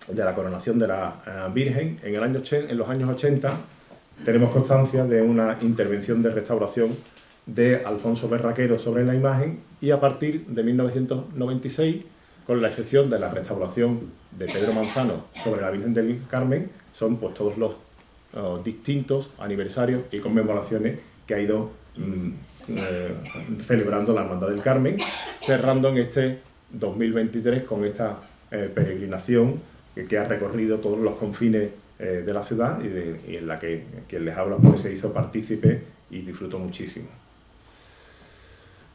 de la coronación de la Virgen. En los años 80 tenemos constancia de una intervención de restauración de Alfonso Berraquero sobre la imagen, y a partir de 1996, con la excepción de la restauración de Pedro Manzano sobre la Virgen del Carmen, son pues todos los distintos aniversarios y conmemoraciones que ha ido celebrando la Hermandad del Carmen, cerrando en este 2023 con esta peregrinación que ha recorrido todos los confines de la ciudad y en la que quien les habla pues, se hizo partícipe y disfrutó muchísimo.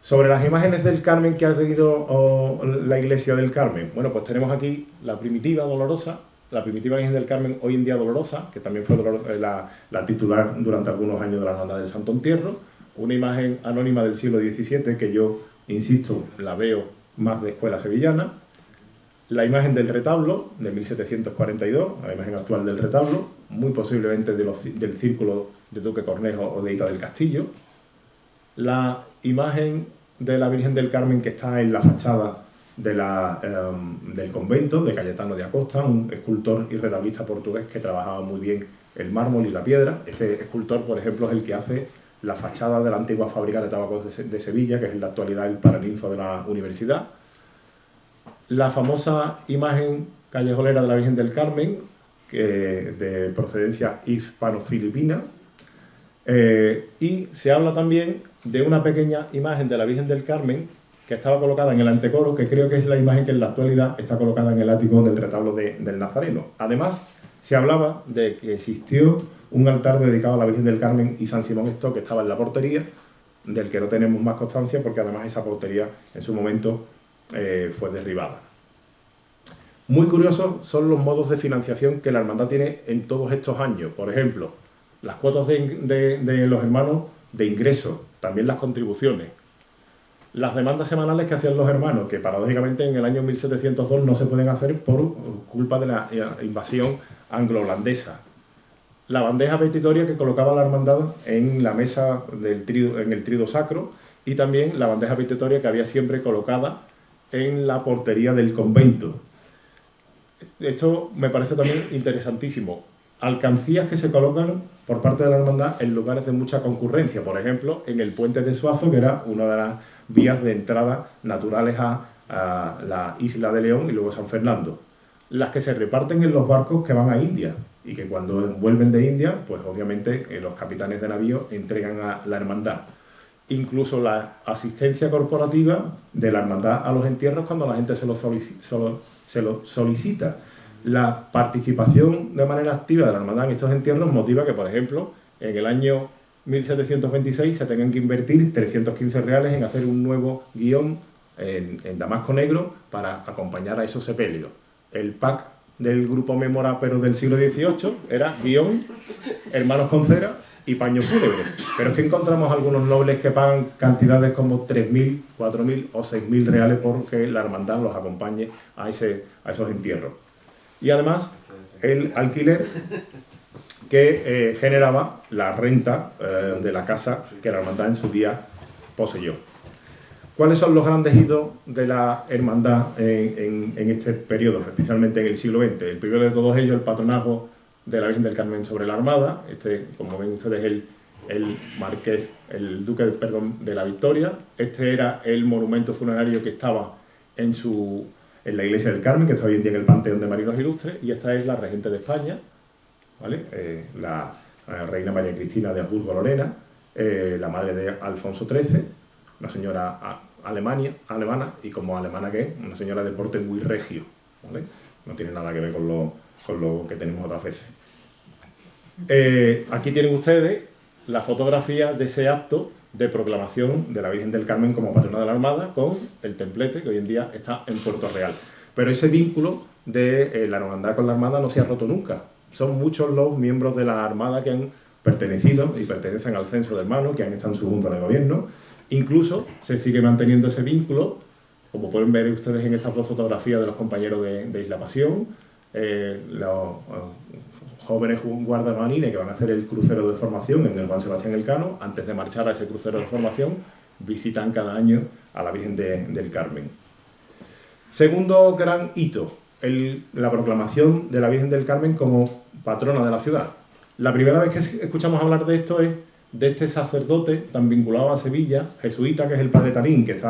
Sobre las imágenes del Carmen que ha tenido la Iglesia del Carmen, bueno, pues tenemos aquí la primitiva dolorosa, la primitiva Virgen del Carmen hoy en día dolorosa, que también fue la titular durante algunos años de la Hermandad del Santo Entierro, una imagen anónima del siglo XVII que yo, insisto, la veo más de escuela sevillana, la imagen del retablo de 1742, la imagen actual del retablo, muy posiblemente del círculo de Duque Cornejo o de Hita del Castillo, la imagen de la Virgen del Carmen que está en la fachada del convento de Cayetano de Acosta, un escultor y retablista portugués que trabajaba muy bien el mármol y la piedra. Este escultor, por ejemplo, es el que hace la fachada de la antigua fábrica de tabacos de Sevilla, que es en la actualidad el paraninfo de la universidad. La famosa imagen callejolera de la Virgen del Carmen, de procedencia hispano-filipina, y se habla también de una pequeña imagen de la Virgen del Carmen que estaba colocada en el antecoro, que creo que es la imagen que en la actualidad está colocada en el ático del retablo del Nazareno. Además, se hablaba de que existió un altar dedicado a la Virgen del Carmen y San Simón Esto, que estaba en la portería, del que no tenemos más constancia, porque además esa portería en su momento fue derribada. Muy curiosos son los modos de financiación que la Hermandad tiene en todos estos años. Por ejemplo, las cuotas de los hermanos de ingreso, también las contribuciones, las demandas semanales que hacían los hermanos, que paradójicamente en el año 1702 no se pueden hacer por culpa de la invasión anglo-holandesa, la bandeja petitoria que colocaba la hermandad en la mesa en el trido sacro, y también la bandeja petitoria que había siempre colocada en la portería del convento. Esto me parece también interesantísimo. Alcancías que se colocan por parte de la hermandad en lugares de mucha concurrencia, por ejemplo, en el puente de Suazo, que era una de las vías de entrada naturales a la isla de León y luego San Fernando. Las que se reparten en los barcos que van a India y que cuando vuelven de India, pues obviamente los capitanes de navío entregan a la hermandad. Incluso la asistencia corporativa de la hermandad a los entierros cuando la gente se lo solicita. La participación de manera activa de la hermandad en estos entierros motiva que, por ejemplo, en el año 1726 se tengan que invertir 315 reales en hacer un nuevo guión en damasco negro para acompañar a esos sepelios. El pack del grupo Memora, pero del siglo XVIII, era guión, hermanos con cera y paño fúnebre. Pero es que encontramos algunos nobles que pagan cantidades como 3.000, 4.000 o 6.000 reales porque la hermandad los acompañe a esos entierros. Y además, el alquiler que generaba la renta de la casa que la hermandad en su día poseyó. ¿Cuáles son los grandes hitos de la hermandad en este periodo, especialmente en el siglo XX? El primero de todos ellos, el patronazgo de la Virgen del Carmen sobre la Armada. Este, como ven ustedes, el duque de la Victoria. Este era el monumento funerario que estaba en la iglesia del Carmen, que está hoy en día en el Panteón de Marinos Ilustres, y esta es la regente de España, ¿vale? La reina María Cristina de Habsburgo-Lorena, la madre de Alfonso XIII, una señora alemana, y como alemana que es, una señora de porte muy regio, ¿vale? No tiene nada que ver con lo que tenemos otras veces. Aquí tienen ustedes la fotografía de ese acto de proclamación de la Virgen del Carmen como patrona de la Armada con el templete que hoy en día está en Puerto Real. Pero ese vínculo de la hermandad con la Armada no se ha roto nunca. Son muchos los miembros de la Armada que han pertenecido y pertenecen al censo de hermanos, que han estado en su junta de gobierno. Incluso se sigue manteniendo ese vínculo, como pueden ver ustedes en estas dos fotografías de los compañeros de Isla Pasión, los jóvenes guardamarines que van a hacer el crucero de formación en el Juan Sebastián Elcano. Antes de marchar a ese crucero de formación, visitan cada año a la Virgen del Carmen. Segundo gran hito, la proclamación de la Virgen del Carmen como patrona de la ciudad. La primera vez que escuchamos hablar de esto es de este sacerdote tan vinculado a Sevilla, jesuita, que es el padre Tarín, que es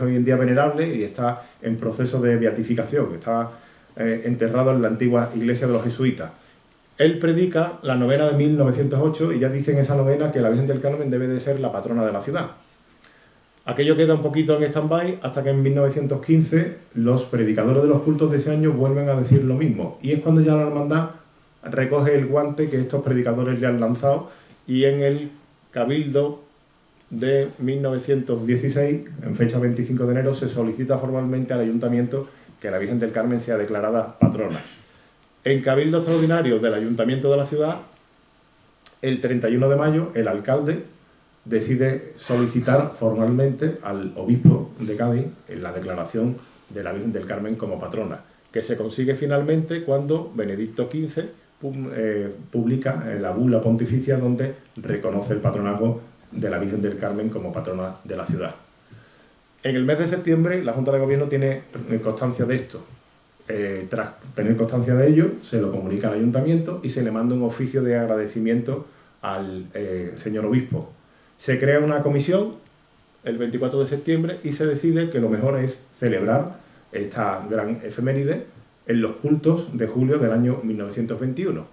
hoy en día venerable y está en proceso de beatificación, que está enterrado en la antigua iglesia de los jesuitas. Él predica la novena de 1908 y ya dice en esa novena que la Virgen del Carmen debe de ser la patrona de la ciudad. Aquello queda un poquito en stand-by hasta que en 1915 los predicadores de los cultos de ese año vuelven a decir lo mismo. Y es cuando ya la hermandad recoge el guante que estos predicadores le han lanzado y en el Cabildo de 1916, en fecha 25 de enero, se solicita formalmente al Ayuntamiento que la Virgen del Carmen sea declarada patrona. En Cabildo Extraordinario del Ayuntamiento de la ciudad, el 31 de mayo, el alcalde decide solicitar formalmente al obispo de Cádiz la declaración de la Virgen del Carmen como patrona, que se consigue finalmente cuando Benedicto XV publica la bula pontificia donde reconoce el patronazgo de la Virgen del Carmen como patrona de la ciudad. En el mes de septiembre la Junta de Gobierno tiene constancia de esto. Tras tener constancia de ello, se lo comunica al Ayuntamiento y se le manda un oficio de agradecimiento al señor obispo. Se crea una comisión el 24 de septiembre y se decide que lo mejor es celebrar esta gran efeméride en los cultos de julio del año 1921.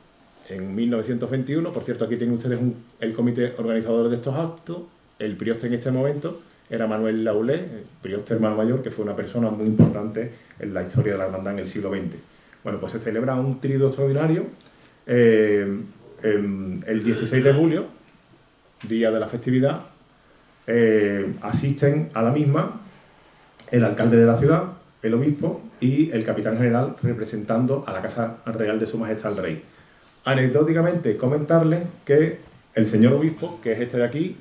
En 1921, por cierto, aquí tienen ustedes el comité organizador de estos actos. El prioste en este momento era Manuel Laulé, el prioste hermano mayor, que fue una persona muy importante en la historia de la hermandad en el siglo XX. Bueno, pues se celebra un tríodo extraordinario el 16 de julio, día de la festividad. Asisten a la misma el alcalde de la ciudad, el obispo y el capitán general representando a la Casa Real de Su Majestad el Rey. Anecdóticamente comentarles que el señor obispo, que es este de aquí,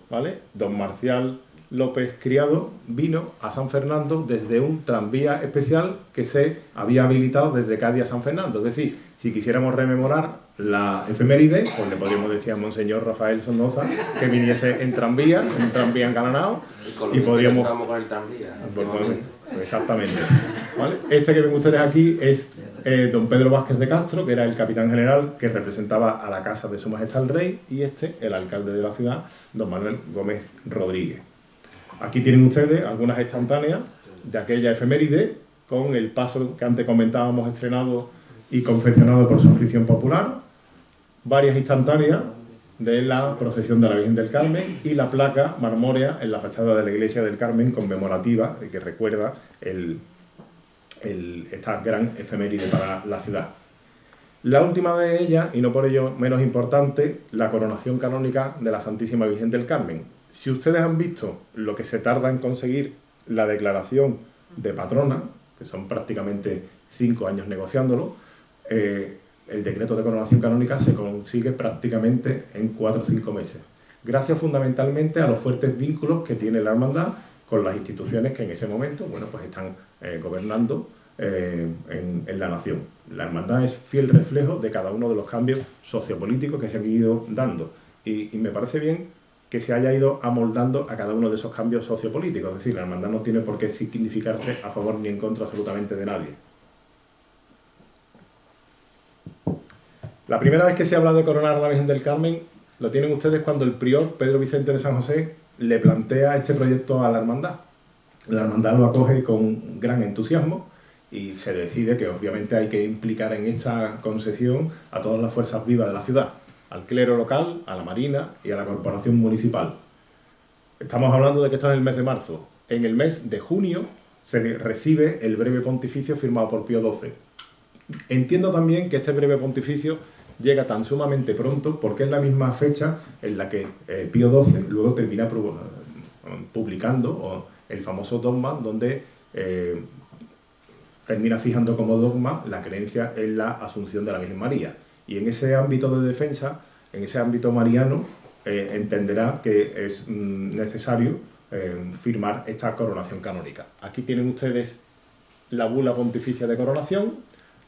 ¿vale?, don Marcial López Criado, vino a San Fernando desde un tranvía especial que se había habilitado desde Cádiz a San Fernando. Es decir, si quisiéramos rememorar la efeméride, pues le podríamos decir a Monseñor Rafael Sonoza que viniese en tranvía engalanado, y podríamos... con el tranvía. Exactamente. ¿Vale? Este que ven ustedes aquí es don Pedro Vázquez de Castro, que era el capitán general que representaba a la casa de Su Majestad el Rey, y este, el alcalde de la ciudad, don Manuel Gómez Rodríguez. Aquí tienen ustedes algunas instantáneas de aquella efeméride, con el paso que antes comentábamos estrenado y confeccionado por suscripción popular, varias instantáneas de la procesión de la Virgen del Carmen y la placa marmórea en la fachada de la Iglesia del Carmen conmemorativa que recuerda esta gran efeméride para la ciudad. La última de ellas, y no por ello menos importante, la coronación canónica de la Santísima Virgen del Carmen. Si ustedes han visto lo que se tarda en conseguir la declaración de patrona, que son prácticamente 5 años negociándolo, el decreto de coronación canónica se consigue prácticamente en 4 o 5 meses, gracias fundamentalmente a los fuertes vínculos que tiene la hermandad con las instituciones que en ese momento, bueno, pues están gobernando en la nación. La hermandad es fiel reflejo de cada uno de los cambios sociopolíticos que se han ido dando, y me parece bien que se haya ido amoldando a cada uno de esos cambios sociopolíticos. Es decir, la hermandad no tiene por qué significarse a favor ni en contra absolutamente de nadie. La primera vez que se habla de coronar a la Virgen del Carmen lo tienen ustedes cuando el prior Pedro Vicente de San José le plantea este proyecto a la hermandad. La hermandad lo acoge con gran entusiasmo y se decide que obviamente hay que implicar en esta concesión a todas las fuerzas vivas de la ciudad, al clero local, a la Marina y a la corporación municipal. Estamos hablando de que esto es el mes de marzo. En el mes de junio se recibe el breve pontificio firmado por Pío XII. Entiendo también que este breve pontificio llega tan sumamente pronto porque es la misma fecha en la que Pío XII luego termina publicando el famoso dogma, donde termina fijando como dogma la creencia en la Asunción de la Virgen María. Y en ese ámbito de defensa, en ese ámbito mariano, entenderá que es necesario firmar esta coronación canónica. Aquí tienen ustedes la bula pontificia de coronación.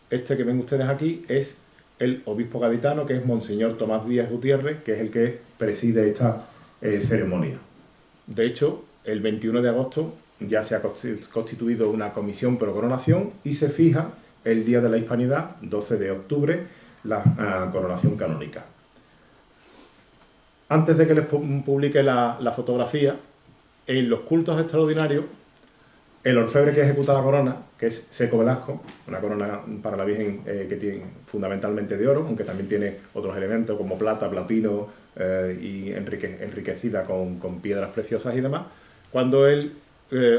Este que ven ustedes aquí es el obispo gaditano, que es Monseñor Tomás Díaz Gutiérrez, que es el que preside esta ceremonia. De hecho, el 21 de agosto ya se ha constituido una comisión pro coronación y se fija el Día de la Hispanidad, 12 de octubre, la coronación canónica. Antes de que les publique la fotografía, en los cultos extraordinarios, el orfebre que ejecuta la corona, que es Seco Velasco, una corona para la Virgen que tiene fundamentalmente de oro, aunque también tiene otros elementos como plata, platino y enriquecida con piedras preciosas y demás. Cuando el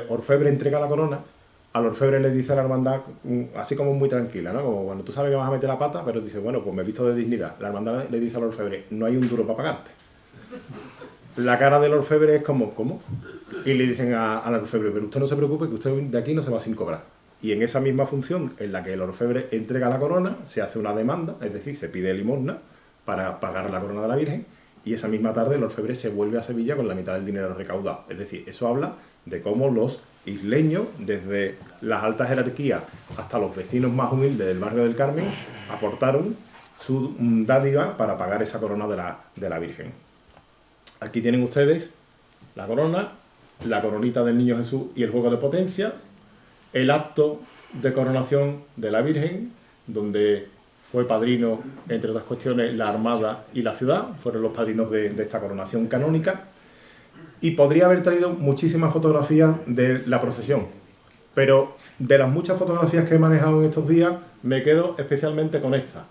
orfebre entrega la corona, al orfebre le dice a la hermandad, así como muy tranquila, ¿no? Como cuando tú sabes que vas a meter la pata, pero dice, bueno, pues me he visto de dignidad. La hermandad le dice al orfebre, no hay un duro para pagarte. La cara del orfebre es como, ¿cómo? Y le dicen al orfebre, pero usted no se preocupe, que usted de aquí no se va sin cobrar. Y en esa misma función en la que el orfebre entrega la corona, se hace una demanda, es decir, se pide limosna para pagar la corona de la Virgen, y esa misma tarde el orfebre se vuelve a Sevilla con la mitad del dinero recaudado. Es decir, eso habla de cómo los isleños, desde las altas jerarquías hasta los vecinos más humildes del barrio del Carmen, aportaron su dádiva para pagar esa corona de la Virgen. Aquí tienen ustedes la corona, la coronita del Niño Jesús y el juego de potencia, el acto de coronación de la Virgen, donde fue padrino, entre otras cuestiones, la Armada y la ciudad, fueron los padrinos de esta coronación canónica, y podría haber traído muchísimas fotografías de la procesión, pero de las muchas fotografías que he manejado en estos días, me quedo especialmente con esta.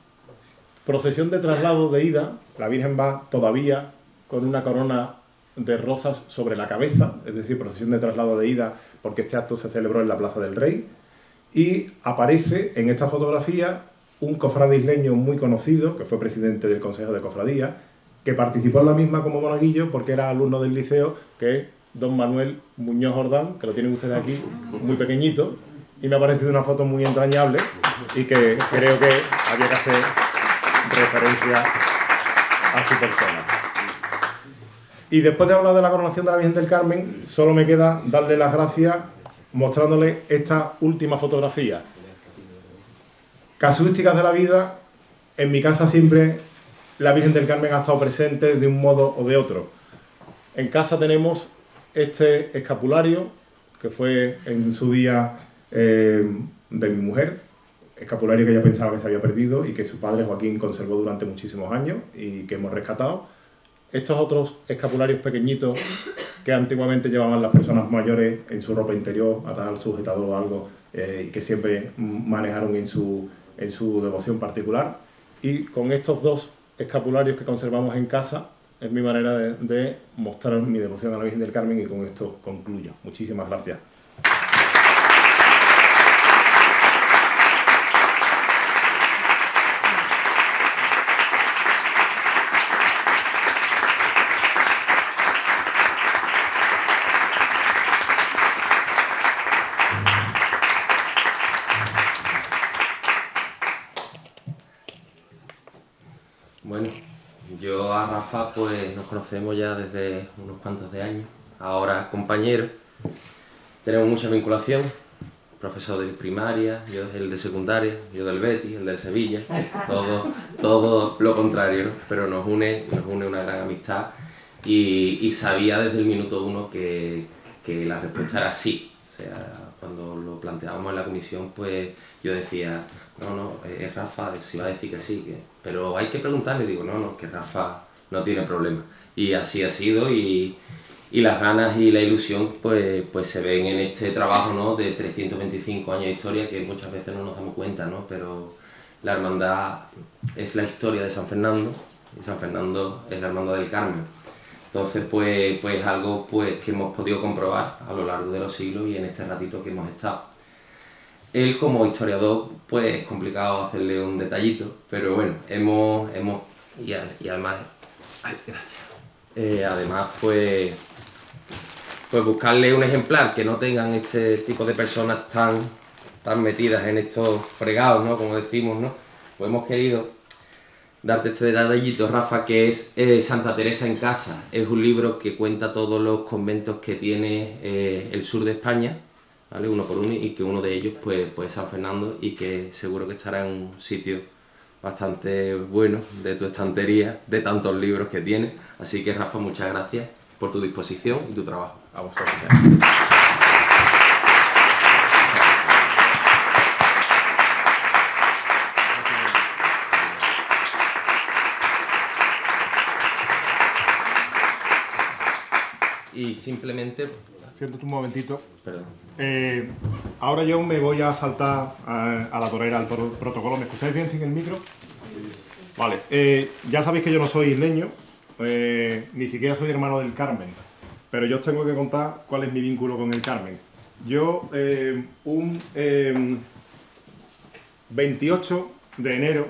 Procesión de traslado de ida, la Virgen va todavía con una corona de rosas sobre la cabeza, es decir, procesión de traslado de ida, porque este acto se celebró en la Plaza del Rey, y aparece en esta fotografía un cofrade isleño muy conocido, que fue presidente del Consejo de Cofradía, que participó en la misma como monaguillo porque era alumno del liceo, que es don Manuel Muñoz Jordán, que lo tienen ustedes aquí, muy pequeñito, y me ha parecido una foto muy entrañable y que creo que había que hacer referencia a su persona. Y después de hablar de la coronación de la Virgen del Carmen, solo me queda darle las gracias mostrándole esta última fotografía. Casuísticas de la vida en mi casa siempre la Virgen del Carmen ha estado presente de un modo o de otro. En casa tenemos este escapulario, que fue en su día de mi mujer, escapulario que ella pensaba que se había perdido y que su padre Joaquín conservó durante muchísimos años y que hemos rescatado. Estos otros escapularios pequeñitos que antiguamente llevaban las personas mayores en su ropa interior, atadas al sujetador o algo, y que siempre manejaron en su devoción particular. Y con estos dos escapularios que conservamos en casa, es mi manera de mostrar mi devoción a la Virgen del Carmen, y con esto concluyo. Muchísimas gracias. Bueno, yo a Rafa pues nos conocemos ya desde unos cuantos de años, ahora compañeros, tenemos mucha vinculación, profesor de primaria, yo el de secundaria, yo del Betis, el del Sevilla, todo lo contrario, ¿no? Pero nos une una gran amistad y sabía desde el minuto uno que la respuesta era sí. O sea, cuando lo planteábamos en la comisión, pues yo decía, no, es Rafa, si va a decir que sí, pero hay que preguntarle, digo, no, que Rafa no tiene problema. Y así ha sido, y las ganas y la ilusión pues se ven en este trabajo, ¿no?, de 325 años de historia, que muchas veces no nos damos cuenta, ¿no? Pero la hermandad es la historia de San Fernando, y San Fernando es la hermandad del Carmen. Entonces, pues algo pues que hemos podido comprobar a lo largo de los siglos y en este ratito que hemos estado. Él, como historiador, pues es complicado hacerle un detallito, pero bueno, y además, ay, gracias. Además, pues buscarle un ejemplar que no tengan este tipo de personas tan metidas en estos fregados, ¿no?, como decimos, ¿no? Pues hemos querido darte este detallito, Rafa, que es Santa Teresa en casa. Es un libro que cuenta todos los conventos que tiene el sur de España, ¿vale?, uno por uno, y que uno de ellos pues San Fernando, y que seguro que estará en un sitio bastante bueno de tu estantería, de tantos libros que tienes. Así que, Rafa, muchas gracias por tu disposición y tu trabajo. A vosotros. Y simplemente... Siéntate un momentito. Perdón. Ahora yo me voy a saltar a la torera, al protocolo. ¿Me escucháis bien sin el micro? Vale. Ya sabéis que yo no soy isleño, ni siquiera soy hermano del Carmen, pero yo os tengo que contar cuál es mi vínculo con el Carmen. Yo, un 28 de enero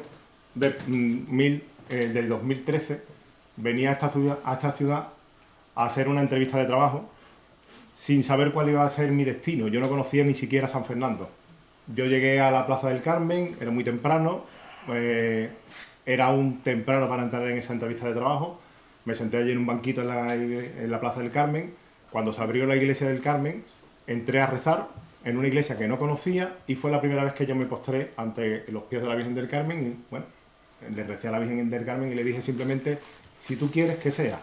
del 2013, venía a esta ciudad a hacer una entrevista de trabajo sin saber cuál iba a ser mi destino. Yo no conocía ni siquiera San Fernando. Yo llegué a la Plaza del Carmen, era muy temprano, era aún temprano para entrar en esa entrevista de trabajo. Me senté allí en un banquito en la Plaza del Carmen. Cuando se abrió la iglesia del Carmen, entré a rezar en una iglesia que no conocía, y fue la primera vez que yo me postré ante los pies de la Virgen del Carmen. Y bueno, le recé a la Virgen del Carmen y le dije simplemente: si tú quieres, que sea,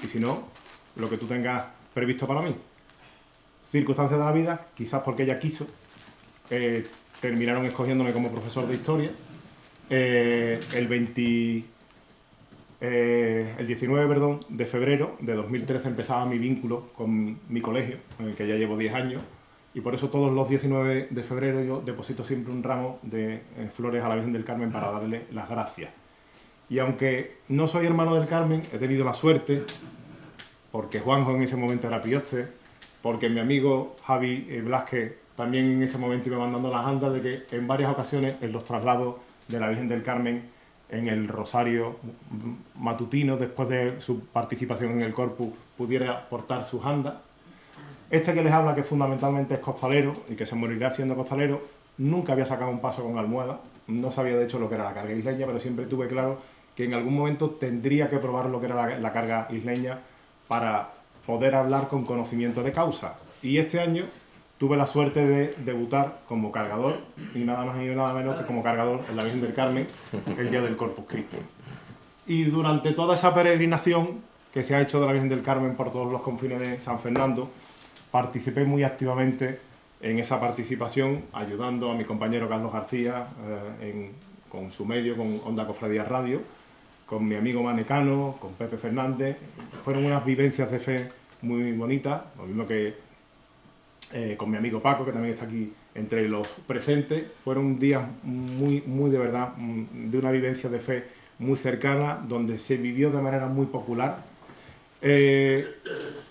y si no, lo que tú tengas previsto para mí. Circunstancias de la vida, quizás porque ella quiso, terminaron escogiéndome como profesor de historia. El 19 de febrero de 2013 empezaba mi vínculo con mi colegio, en el que ya llevo 10 años, y por eso todos los 19 de febrero yo deposito siempre un ramo de flores a la Virgen del Carmen para darle las gracias. Y aunque no soy hermano del Carmen, he tenido la suerte, porque Juanjo en ese momento era prioste, porque mi amigo Javi Blasquez también en ese momento iba mandando las andas, de que en varias ocasiones en los traslados de la Virgen del Carmen en el rosario matutino, después de su participación en el Corpus, pudiera portar sus andas. Este que les habla, que fundamentalmente es costalero y que se morirá siendo costalero, nunca había sacado un paso con almohada, no sabía de hecho lo que era la carga isleña, pero siempre tuve claro que en algún momento tendría que probar lo que era la carga isleña para poder hablar con conocimiento de causa. Y este año tuve la suerte de debutar como cargador, y nada más y nada menos que como cargador en la Virgen del Carmen el día del Corpus Christi. Y durante toda esa peregrinación que se ha hecho de la Virgen del Carmen por todos los confines de San Fernando, participé muy activamente en esa participación, ayudando a mi compañero Carlos García con su medio, con Onda Cofradía Radio, con mi amigo Manecano, con Pepe Fernández. Fueron unas vivencias de fe muy bonitas, lo mismo que con mi amigo Paco, que también está aquí entre los presentes. Fueron días muy de verdad, de una vivencia de fe muy cercana, donde se vivió de manera muy popular.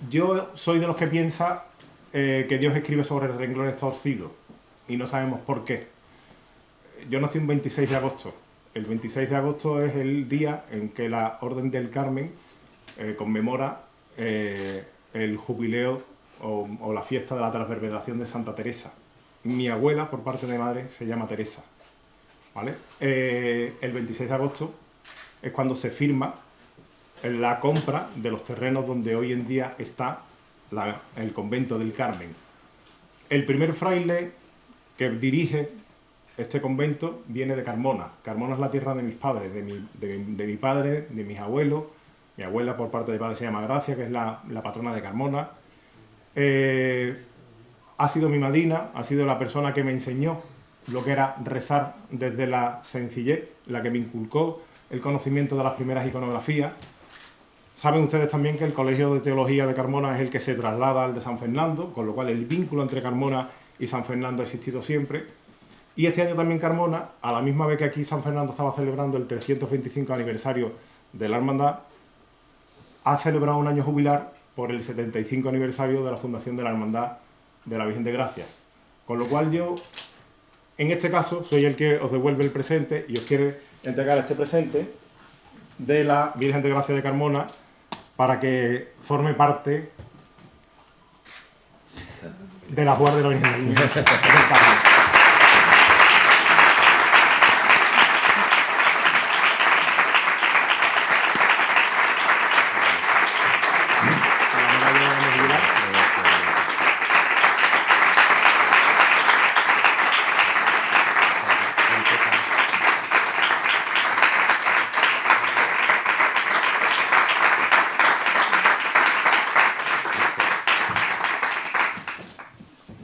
Yo soy de los que piensa que Dios escribe sobre renglones torcidos y no sabemos por qué. Yo nací un 26 de agosto. El 26 de agosto es el día en que la Orden del Carmen conmemora el jubileo o la fiesta de la transverberación de Santa Teresa. Mi abuela, por parte de madre, se llama Teresa, ¿vale? El 26 de agosto es cuando se firma la compra de los terrenos donde hoy en día está el convento del Carmen. El primer fraile que dirige este convento viene de Carmona. Carmona es la tierra de mis padres, de mi padre, de mis abuelos. Mi abuela por parte de padre se llama Gracia, que es la patrona de Carmona. Ha sido mi madrina, ha sido la persona que me enseñó lo que era rezar desde la sencillez, la que me inculcó el conocimiento de las primeras iconografías. Saben ustedes también que el Colegio de Teología de Carmona es el que se traslada al de San Fernando, con lo cual el vínculo entre Carmona y San Fernando ha existido siempre. Y este año también Carmona, a la misma vez que aquí San Fernando estaba celebrando el 325 aniversario de la hermandad, ha celebrado un año jubilar por el 75 aniversario de la fundación de la Hermandad de la Virgen de Gracia. Con lo cual yo, en este caso, soy el que os devuelve el presente y os quiere entregar este presente de la Virgen de Gracia de Carmona para que forme parte de la Guardia de la Virgen del Carmen.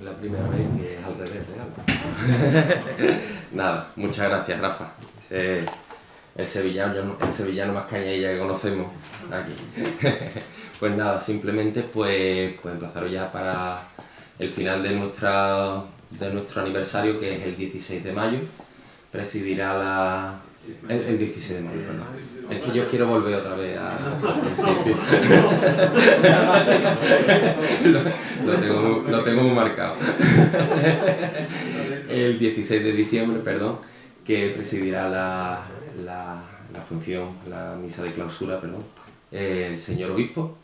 La primera vez que es al revés, ¿verdad? Nada, muchas gracias, Rafa. El sevillano más cañella que conocemos aquí. Pues nada, simplemente pues emplazaros ya para el final de nuestro aniversario, que es el 16 de mayo. Presidirá el 16 de mayo, perdón. Es que yo quiero volver otra vez al principio. Lo tengo muy marcado. El 16 de diciembre, perdón, que presidirá la función, la misa de clausura, perdón, el señor obispo.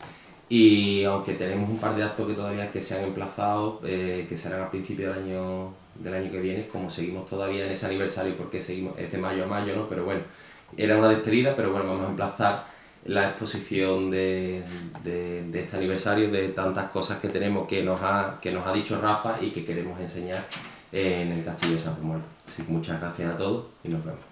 Y aunque tenemos un par de actos que todavía que se han emplazado, que serán a principios del año que viene, como seguimos todavía en ese aniversario, porque seguimos, es de mayo a mayo, ¿no? Pero bueno, era una despedida, pero bueno, vamos a emplazar la exposición de este aniversario, de tantas cosas que tenemos que nos ha dicho Rafa y que queremos enseñar en el Castillo de San Romualdo. Así que muchas gracias a todos y nos vemos.